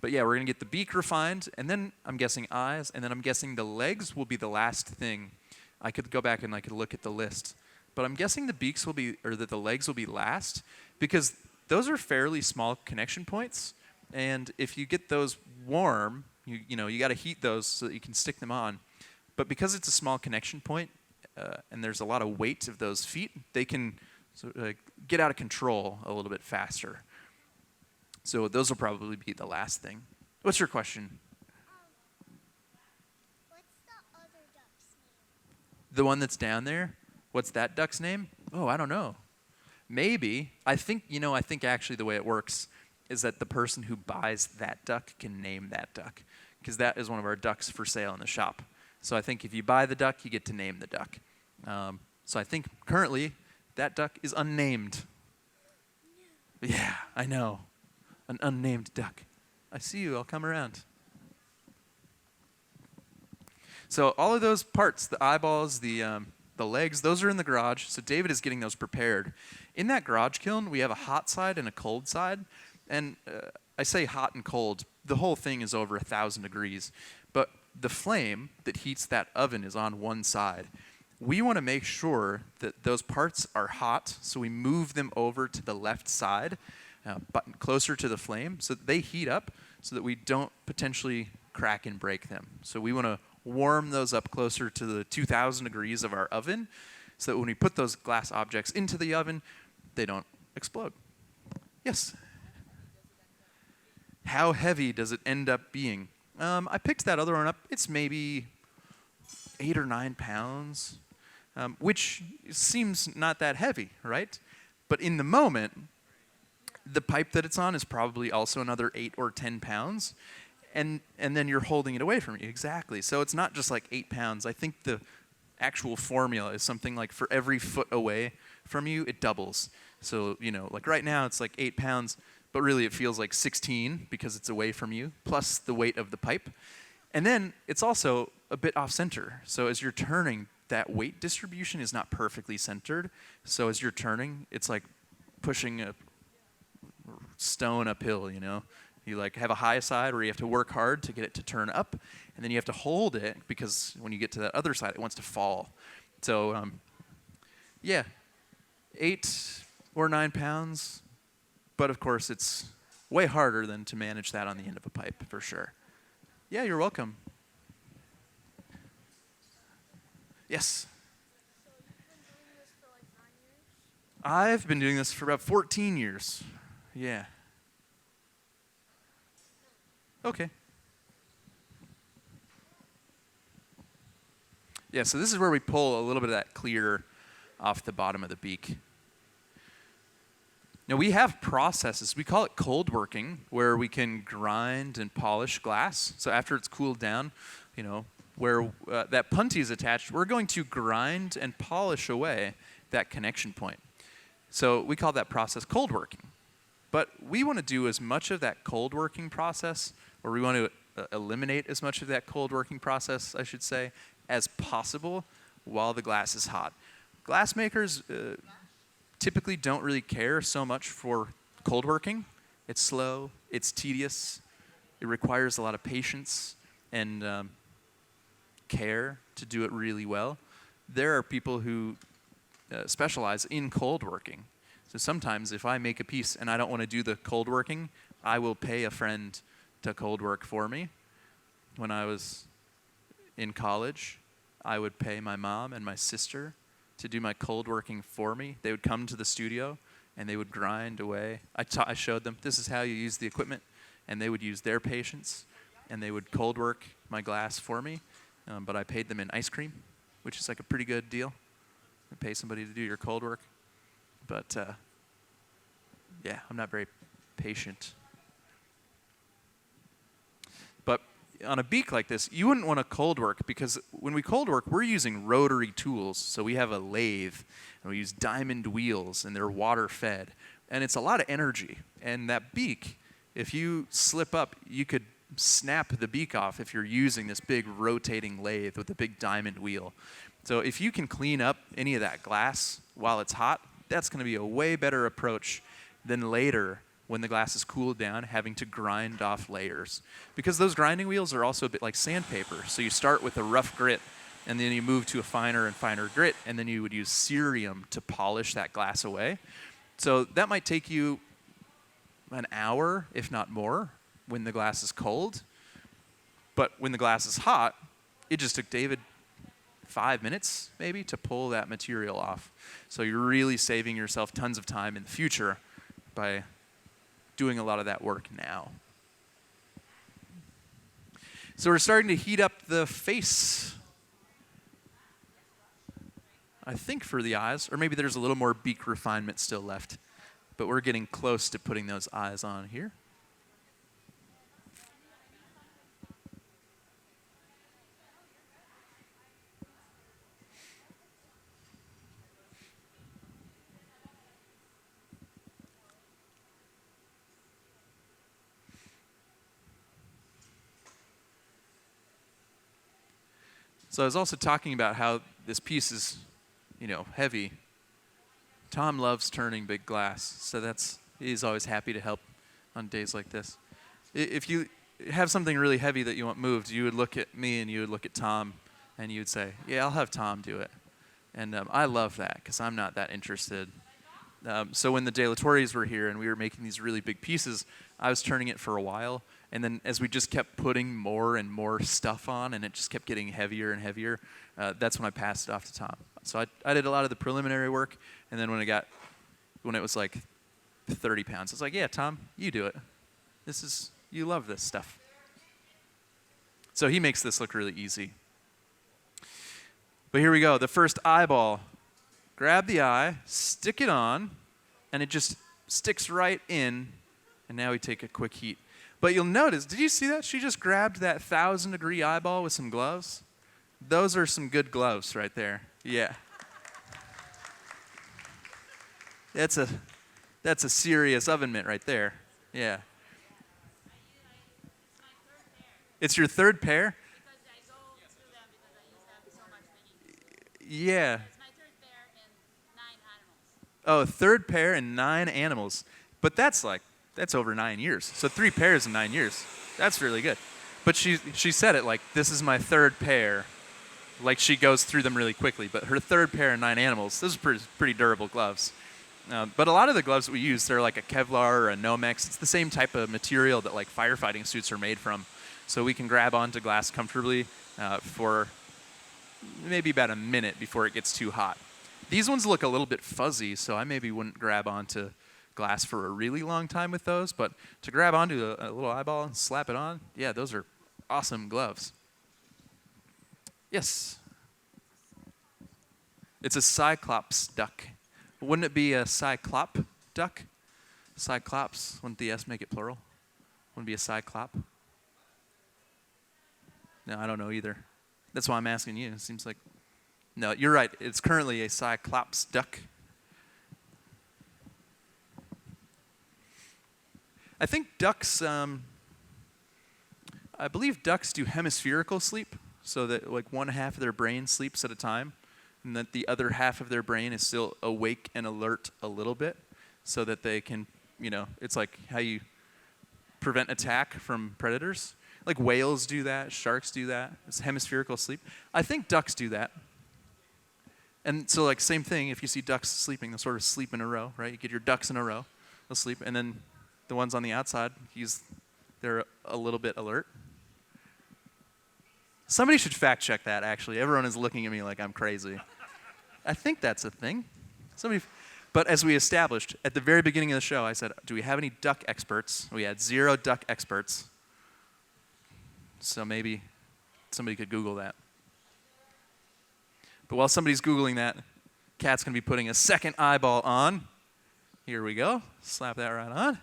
But yeah, we're going to get the beak refined, and then I'm guessing eyes, and then I'm guessing the legs will be the last thing. I could go back and I could look at the list. But I'm guessing the legs will be last, because those are fairly small connection points. And if you get those warm, you got to heat those so that you can stick them on. But because it's a small connection point, and there's a lot of weight of those feet, they can get out of control a little bit faster. So those will probably be the last thing. What's your question? What's the other duck? The one that's down there, what's that duck's name? Oh, I don't know. Maybe. I think actually the way it works is that the person who buys that duck can name that duck, because that is one of our ducks for sale in the shop. So I think if you buy the duck, you get to name the duck. So I think currently that duck is unnamed. Yeah, I know. An unnamed duck. I see you. I'll come around. So all of those parts, the eyeballs, the legs, those are in the garage. So David is getting those prepared. In that garage kiln, we have a hot side and a cold side. And I say hot and cold. The whole thing is over 1,000 degrees. But the flame that heats that oven is on one side. We want to make sure that those parts are hot, so we move them over to the left side, but closer to the flame, so that they heat up, so that we don't potentially crack and break them. So we want to warm those up closer to the 2,000 degrees of our oven, so that when we put those glass objects into the oven, they don't explode. Yes? How heavy does it end up being? I picked that other one up. It's maybe 8 or 9 pounds, which seems not that heavy, right? But in the moment, the pipe that it's on is probably also another 8 or 10 pounds, and then you're holding it away from you. Exactly. So it's not just like 8 pounds. I think the actual formula is something like for every foot away from you, it doubles. So, like right now it's like 8 pounds, but really it feels like 16 because it's away from you, plus the weight of the pipe. And then it's also a bit off center. So as you're turning, that weight distribution is not perfectly centered. So as you're turning, it's like pushing a stone uphill, You like have a high side where you have to work hard to get it to turn up, and then you have to hold it because when you get to that other side, it wants to fall. So, 8 or 9 pounds, but of course it's way harder than to manage that on the end of a pipe, for sure. Yeah, you're welcome. Yes? So you've been doing this for like 9 years? I've been doing this for about 14 years. Yeah. Okay. Yeah, so this is where we pull a little bit of that clear off the bottom of the beak. Now we have processes, we call it cold working, where we can grind and polish glass. So after it's cooled down, where that punty is attached, we're going to grind and polish away that connection point. So we call that process cold working. But we want to do as much of that cold working process, or we want to eliminate as much of that cold working process, I should say, as possible while the glass is hot. Glass makers typically don't really care so much for cold working. It's slow, it's tedious, it requires a lot of patience and care to do it really well. There are people who specialize in cold working. So sometimes if I make a piece and I don't want to do the cold working, I will pay a friend to cold work for me. When I was in college, I would pay my mom and my sister to do my cold working for me. They would come to the studio and they would grind away. I showed them, this is how you use the equipment, and they would use their patience and they would cold work my glass for me. But I paid them in ice cream, which is like a pretty good deal. You pay somebody to do your cold work. But I'm not very patient. But on a beak like this, you wouldn't want to cold work, because when we cold work, we're using rotary tools. So we have a lathe, and we use diamond wheels, and they're water fed. And it's a lot of energy. And that beak, if you slip up, you could snap the beak off if you're using this big rotating lathe with a big diamond wheel. So if you can clean up any of that glass while it's hot, that's going to be a way better approach than later when the glass is cooled down, having to grind off layers. Because those grinding wheels are also a bit like sandpaper. So you start with a rough grit, and then you move to a finer and finer grit, and then you would use cerium to polish that glass away. So that might take you an hour, if not more, when the glass is cold. But when the glass is hot, it just took David 5 minutes, maybe, to pull that material off. So you're really saving yourself tons of time in the future by doing a lot of that work now. So we're starting to heat up the face. I think, for the eyes. Or maybe there's a little more beak refinement still left. But we're getting close to putting those eyes on here. So I was also talking about how this piece is, heavy. Tom loves turning big glass, so he's always happy to help on days like this. If you have something really heavy that you want moved, you would look at me and you would look at Tom, and you would say, "Yeah, I'll have Tom do it." And I love that because I'm not that interested. So when the De La Torres were here and we were making these really big pieces, I was turning it for a while. And then as we just kept putting more and more stuff on and it just kept getting heavier and heavier, that's when I passed it off to Tom. So I did a lot of the preliminary work. And then when it was like 30 pounds, I was like, "Yeah, Tom, you do it. You love this stuff." So he makes this look really easy. But here we go. The first eyeball. Grab the eye, stick it on, and it just sticks right in. And now we take a quick heat. But you'll notice, did you see that? She just grabbed that 1,000-degree eyeball with some gloves. Those are some good gloves right there. Yeah. That's a serious oven mitt right there. Yeah. It's your third pair? Because I go through them because I used to have so much many. Yeah. It's my third pair and 9 animals. Oh, third pair and 9 animals. But that's over 9 years. So 3 pairs in 9 years. That's really good. But she said it like, "This is my third pair." Like she goes through them really quickly. But her third pair and 9 animals, those are pretty durable gloves. But a lot of the gloves that we use, they're like a Kevlar or a Nomex. It's the same type of material that like firefighting suits are made from. So we can grab onto glass comfortably for maybe about a minute before it gets too hot. These ones look a little bit fuzzy, so I maybe wouldn't grab onto glass for a really long time with those, but to grab onto a little eyeball and slap it on, yeah, those are awesome gloves. Yes? It's a cyclops duck. Wouldn't it be a cyclop duck? Cyclops, wouldn't the S make it plural? Wouldn't it be a cyclop? No, I don't know either. That's why I'm asking you. It seems like, no, you're right. It's currently a cyclops duck. I think ducks, I believe ducks do hemispherical sleep, so that like one half of their brain sleeps at a time, and that the other half of their brain is still awake and alert a little bit, so that they can, it's like how you prevent attack from predators. Like whales do that, sharks do that. It's hemispherical sleep. I think ducks do that. And so like same thing, if you see ducks sleeping, they'll sort of sleep in a row, right? You get your ducks in a row, they'll sleep, and then the ones on the outside, they're a little bit alert. Somebody should fact check that, actually. Everyone is looking at me like I'm crazy. I think that's a thing. But as we established at the very beginning of the show, I said, "Do we have any duck experts?" We had 0 duck experts. So maybe somebody could Google that. But while somebody's Googling that, Kat's going to be putting a second eyeball on. Here we go. Slap that right on.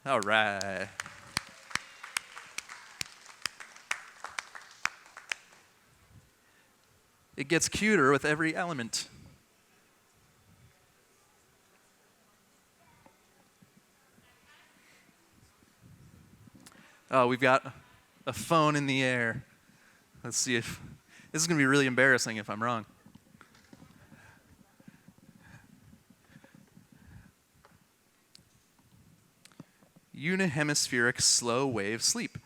All right. It gets cuter with every element. Oh, we've got a phone in the air. Let's see if this is going to be really embarrassing if I'm wrong. Unihemispheric slow wave sleep.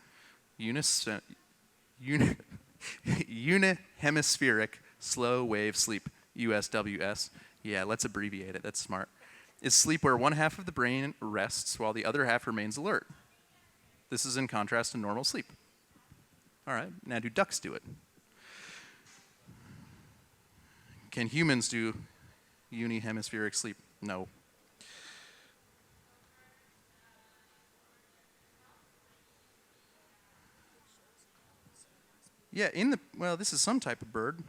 Unihemispheric slow wave sleep. USWS. Yeah, let's abbreviate it. That's smart. Is sleep where one half of the brain rests while the other half remains alert. This is in contrast to normal sleep. All right, now do ducks do it? Can humans do unihemispheric sleep? No. Yeah, well, this is some type of bird.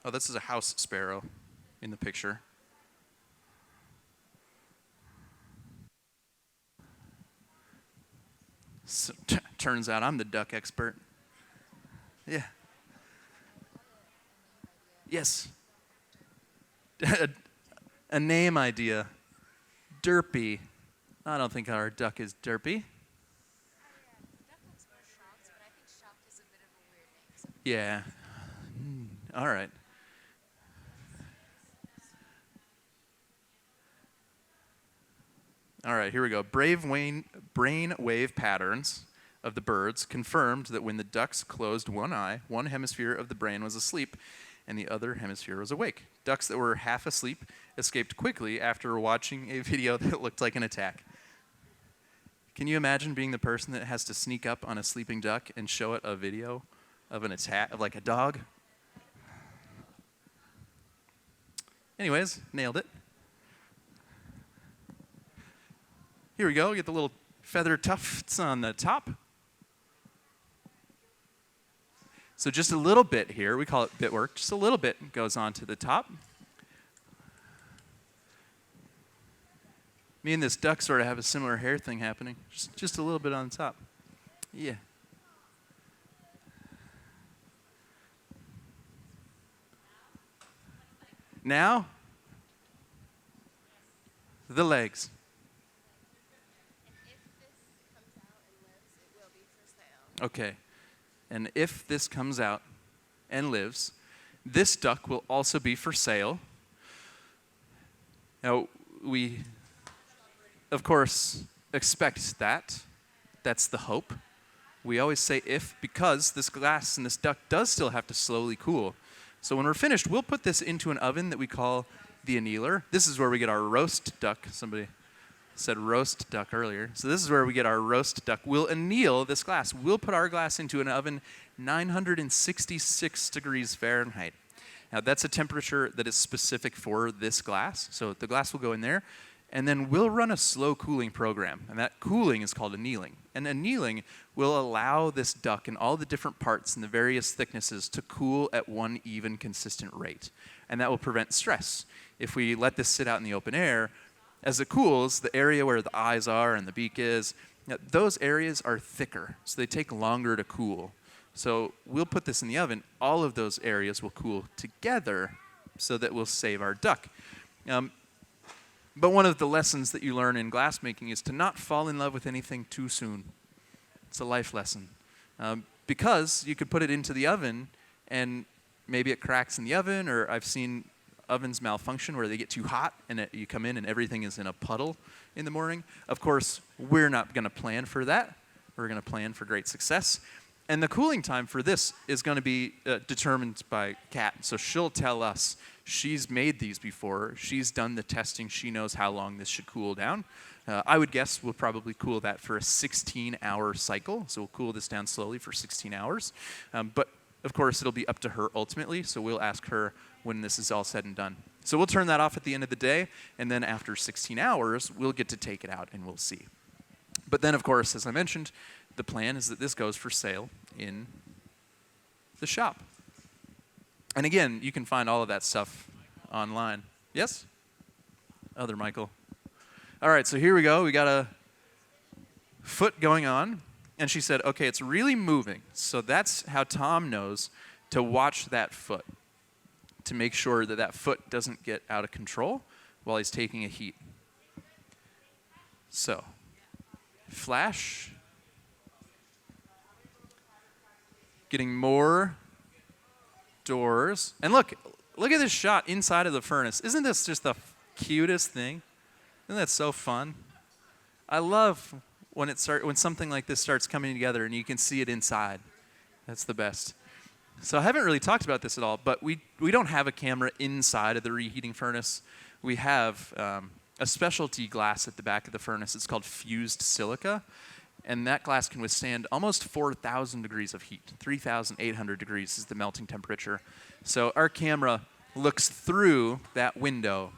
Oh, this is a house sparrow in the picture. So, turns out I'm the duck expert. Yeah. Yes. A name idea. Derpy. I don't think our duck is derpy. Duck looks more shocked, but I think shocked is a bit of a weird name. So Yeah. All right. All right, here we go. Brain wave patterns of the birds confirmed that when the ducks closed one eye, one hemisphere of the brain was asleep and the other hemisphere was awake. Ducks that were half asleep escaped quickly after watching a video that looked like an attack. Can you imagine being the person that has to sneak up on a sleeping duck and show it a video of an attack, of like a dog? Anyways, nailed it. Here we go. We get the little feather tufts on the top. So just a little bit here. We call it bit work. Just a little bit goes on to the top. Me and this duck sort of have a similar hair thing happening. Just a little bit on the top. Yeah. Now, the legs. Okay. And if this comes out and lives, this duck will also be for sale. Now, we, of course, expect that. That's the hope. We always say if because this glass and this duck does still have to slowly cool. So when we're finished, we'll put this into an oven that we call the annealer. This is where we get our roast duck. Somebody said roast duck earlier. So this is where we get our roast duck. We'll anneal this glass. We'll put our glass into an oven 966 degrees Fahrenheit. Now that's a temperature that is specific for this glass. So the glass will go in there, and then we'll run a slow cooling program. And that cooling is called annealing. And annealing will allow this duck and all the different parts and the various thicknesses to cool at one even consistent rate. And that will prevent stress. If we let this sit out in the open air, as it cools, the area where the eyes are and the beak is, those areas are thicker, so they take longer to cool. So we'll put this in the oven. All of those areas will cool together so that we'll save our duck. But one of the lessons that you learn in glassmaking is to not fall in love with anything too soon. It's a life lesson. Because you could put it into the oven and maybe it cracks in the oven, or I've seen ovens malfunction where they get too hot and you come in and everything is in a puddle in the morning. Of course, we're not going to plan for that. We're going to plan for great success. And the cooling time for this is going to be determined by Kat. So she'll tell us. She's made these before. She's done the testing. She knows how long this should cool down. I would guess we'll probably cool that for a 16-hour cycle. So we'll cool this down slowly for 16 hours. But of course, it'll be up to her ultimately. So we'll ask her when this is all said and done. So we'll turn that off at the end of the day. And then after 16 hours, we'll get to take it out and we'll see. But then, of course, as I mentioned, the plan is that this goes for sale in the shop. And again, you can find all of that stuff online. Yes? Other Michael. All right, so here we go. We got a foot going on. And she said, okay, it's really moving. So that's how Tom knows to watch that foot, to make sure that that foot doesn't get out of control while he's taking a heat. So, flash. Getting more doors. And look at this shot inside of the furnace. Isn't this just the cutest thing? Isn't that so fun? I love when something like this starts coming together and you can see it inside. That's the best. So I haven't really talked about this at all, but we don't have a camera inside of the reheating furnace. We have a specialty glass at the back of the furnace. It's called fused silica. And that glass can withstand almost 4,000 degrees of heat. 3,800 degrees is the melting temperature. So our camera looks through that window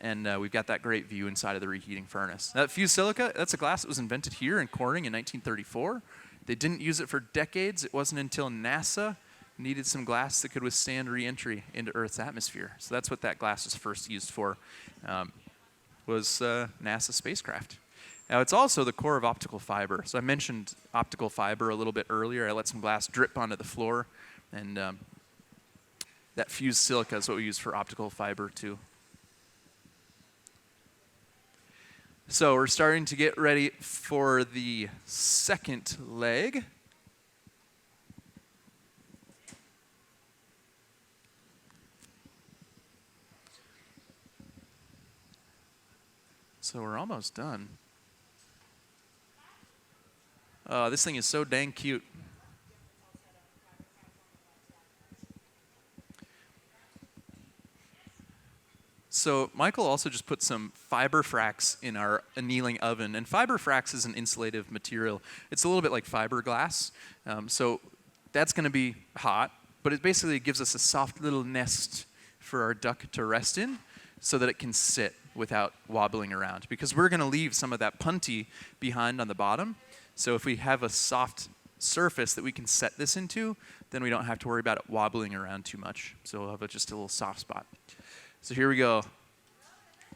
And we've got that great view inside of the reheating furnace. That fused silica, that's a glass that was invented here in Corning in 1934. They didn't use it for decades. It wasn't until NASA needed some glass that could withstand re-entry into Earth's atmosphere. So that's what that glass was first used for, was NASA spacecraft. Now, it's also the core of optical fiber. So I mentioned optical fiber a little bit earlier. I let some glass drip onto the floor, and that fused silica is what we use for optical fiber, too. So we're starting to get ready for the second leg. So we're almost done. Oh, this thing is so dang cute. So Michael also just put some fiber frax in our annealing oven. And fiber frax is an insulative material. It's a little bit like fiberglass. So that's going to be hot, but it basically gives us a soft little nest for our duck to rest in so that it can sit without wobbling around. Because we're going to leave some of that punty behind on the bottom. So if we have a soft surface that we can set this into, then we don't have to worry about it wobbling around too much. So we'll have just a little soft spot. So here we go.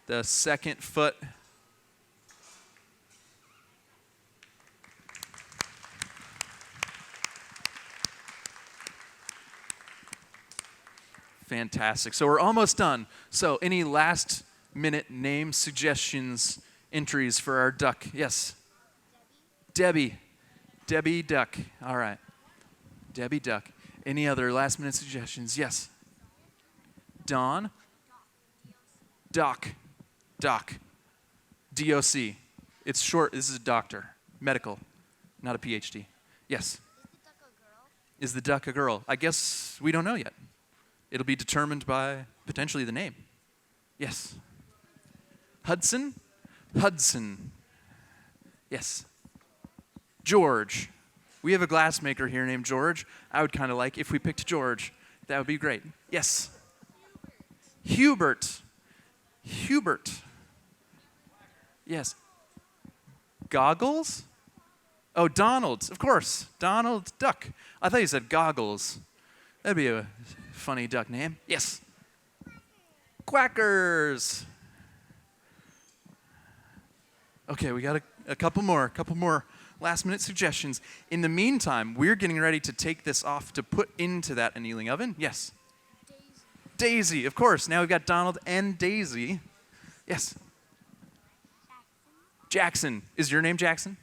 The second foot. Fantastic. So we're almost done. So any last minute name suggestions, entries for our duck? Yes? Debbie. Debbie Duck. All right. Debbie Duck. Any other last minute suggestions? Yes? Dawn? Doc. Doc. DOC. It's short. This is a doctor. Medical. Not a PhD. Yes? Is the duck a girl? I guess we don't know yet. It'll be determined by potentially the name. Yes? Hudson? Hudson. Yes? George. We have a glassmaker here named George. I would kind of like if we picked George. That would be great. Yes? Hubert. Hubert. Yes. Goggles? Oh, Donald, of course. Donald Duck. I thought you said goggles. That'd be a funny duck name. Yes. Quackers. Okay, we got a couple more last minute suggestions. In the meantime, we're getting ready to take this off to put into that annealing oven. Yes. Daisy, of course. Now we've got Donald and Daisy. Yes. Jackson. Is your name Jackson?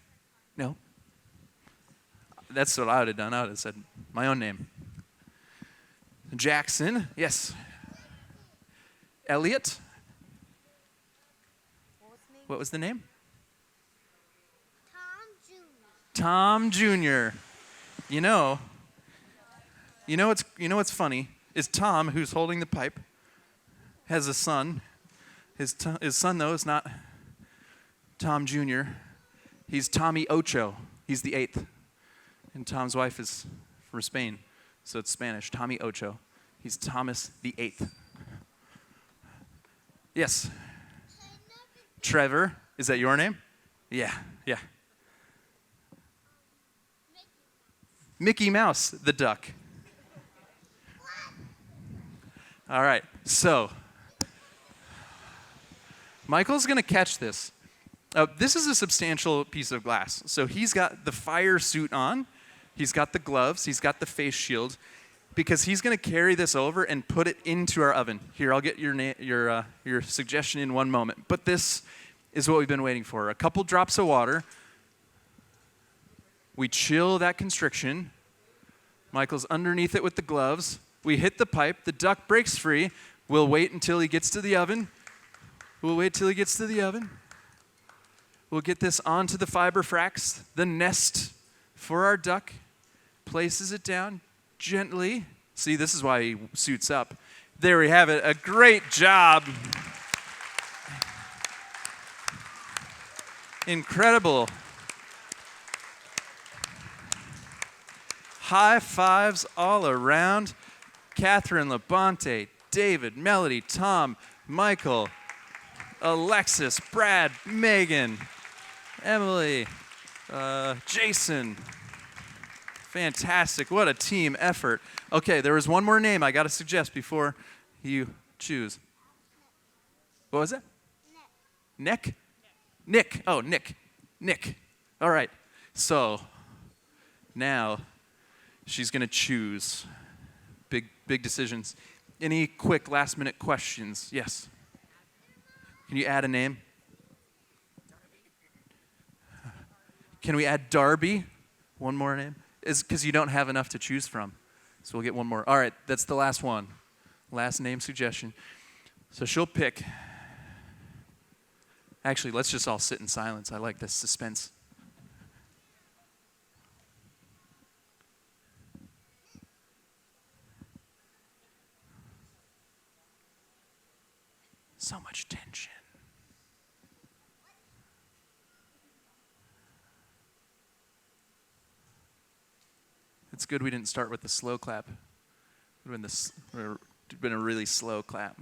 No. That's what I would have done. I would have said my own name. Jackson. Yes. Elliot. What was the name? Tom Jr. You know what's funny is Tom, who's holding the pipe, has a son. His son, though, is not Tom Jr. He's Tommy Ocho. He's the 8th. And Tom's wife is from Spain, so it's Spanish. Tommy Ocho. He's Thomas the 8th. Yes. Trevor. Is that your name? Yeah. Mickey Mouse, the duck. All right, so Michael's going to catch this. This is a substantial piece of glass. So he's got the fire suit on. He's got the gloves. He's got the face shield. Because he's going to carry this over and put it into our oven. Here, I'll get your suggestion in one moment. But this is what we've been waiting for. A couple drops of water. We chill that constriction. Michael's underneath it with the gloves. We hit the pipe. The duck breaks free. We'll wait until he gets to the oven. We'll get this onto the fiber frax, the nest for our duck. Places it down gently. See, this is why he suits up. There we have it. A great job. Incredible. High fives all around. Catherine Labonté, David, Melody, Tom, Michael. Alexis, Brad, Megan, Emily, Jason. Fantastic. What a team effort. Okay, there was one more name I got to suggest before you choose. What was it? Nick. Nick. Oh, Nick. Nick. All right. So now she's going to choose. Big decisions. Any quick last-minute questions? Yes. Can you add a name? Can we add Darby? One more name? Is because you don't have enough to choose from. So we'll get one more. All right, that's the last one. Last name suggestion. So she'll pick. Actually, let's just all sit in silence. I like this suspense. So much tension. It's good we didn't start with the slow clap. It would have been a really slow clap.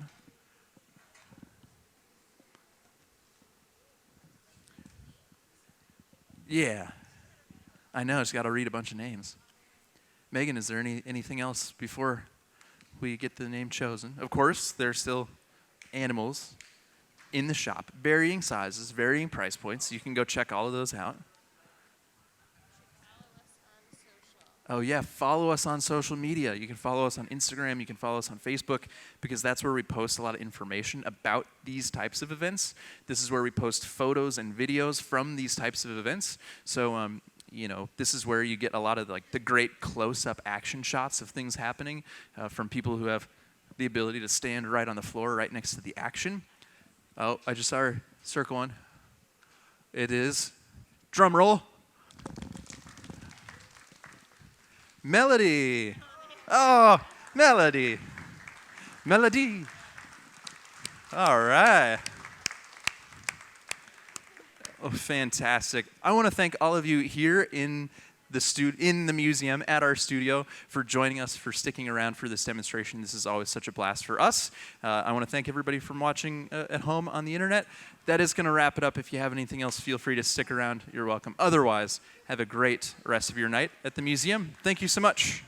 Yeah. I know, just got to read a bunch of names. Megan, is there anything else before we get the name chosen? Of course, there's still animals in the shop, varying sizes, varying price points. You can go check all of those out. Oh yeah, follow us on social media. You can follow us on Instagram, you can follow us on Facebook, because that's where we post a lot of information about these types of events. This is where we post photos and videos from these types of events. So, this is where you get a lot of the great close-up action shots of things happening from people who have the ability to stand right on the floor, right next to the action. Oh, I just saw her circle one. It is, drum roll, Melody. Oh, Melody. Melody. All right. Oh, fantastic. I want to thank all of you here in the museum at our studio for joining us, for sticking around for this demonstration. This is always such a blast for us. I want to thank everybody from watching at home on the internet. That is going to wrap it up. If you have anything else, feel free to stick around. You're welcome. Otherwise, have a great rest of your night at the museum. Thank you so much.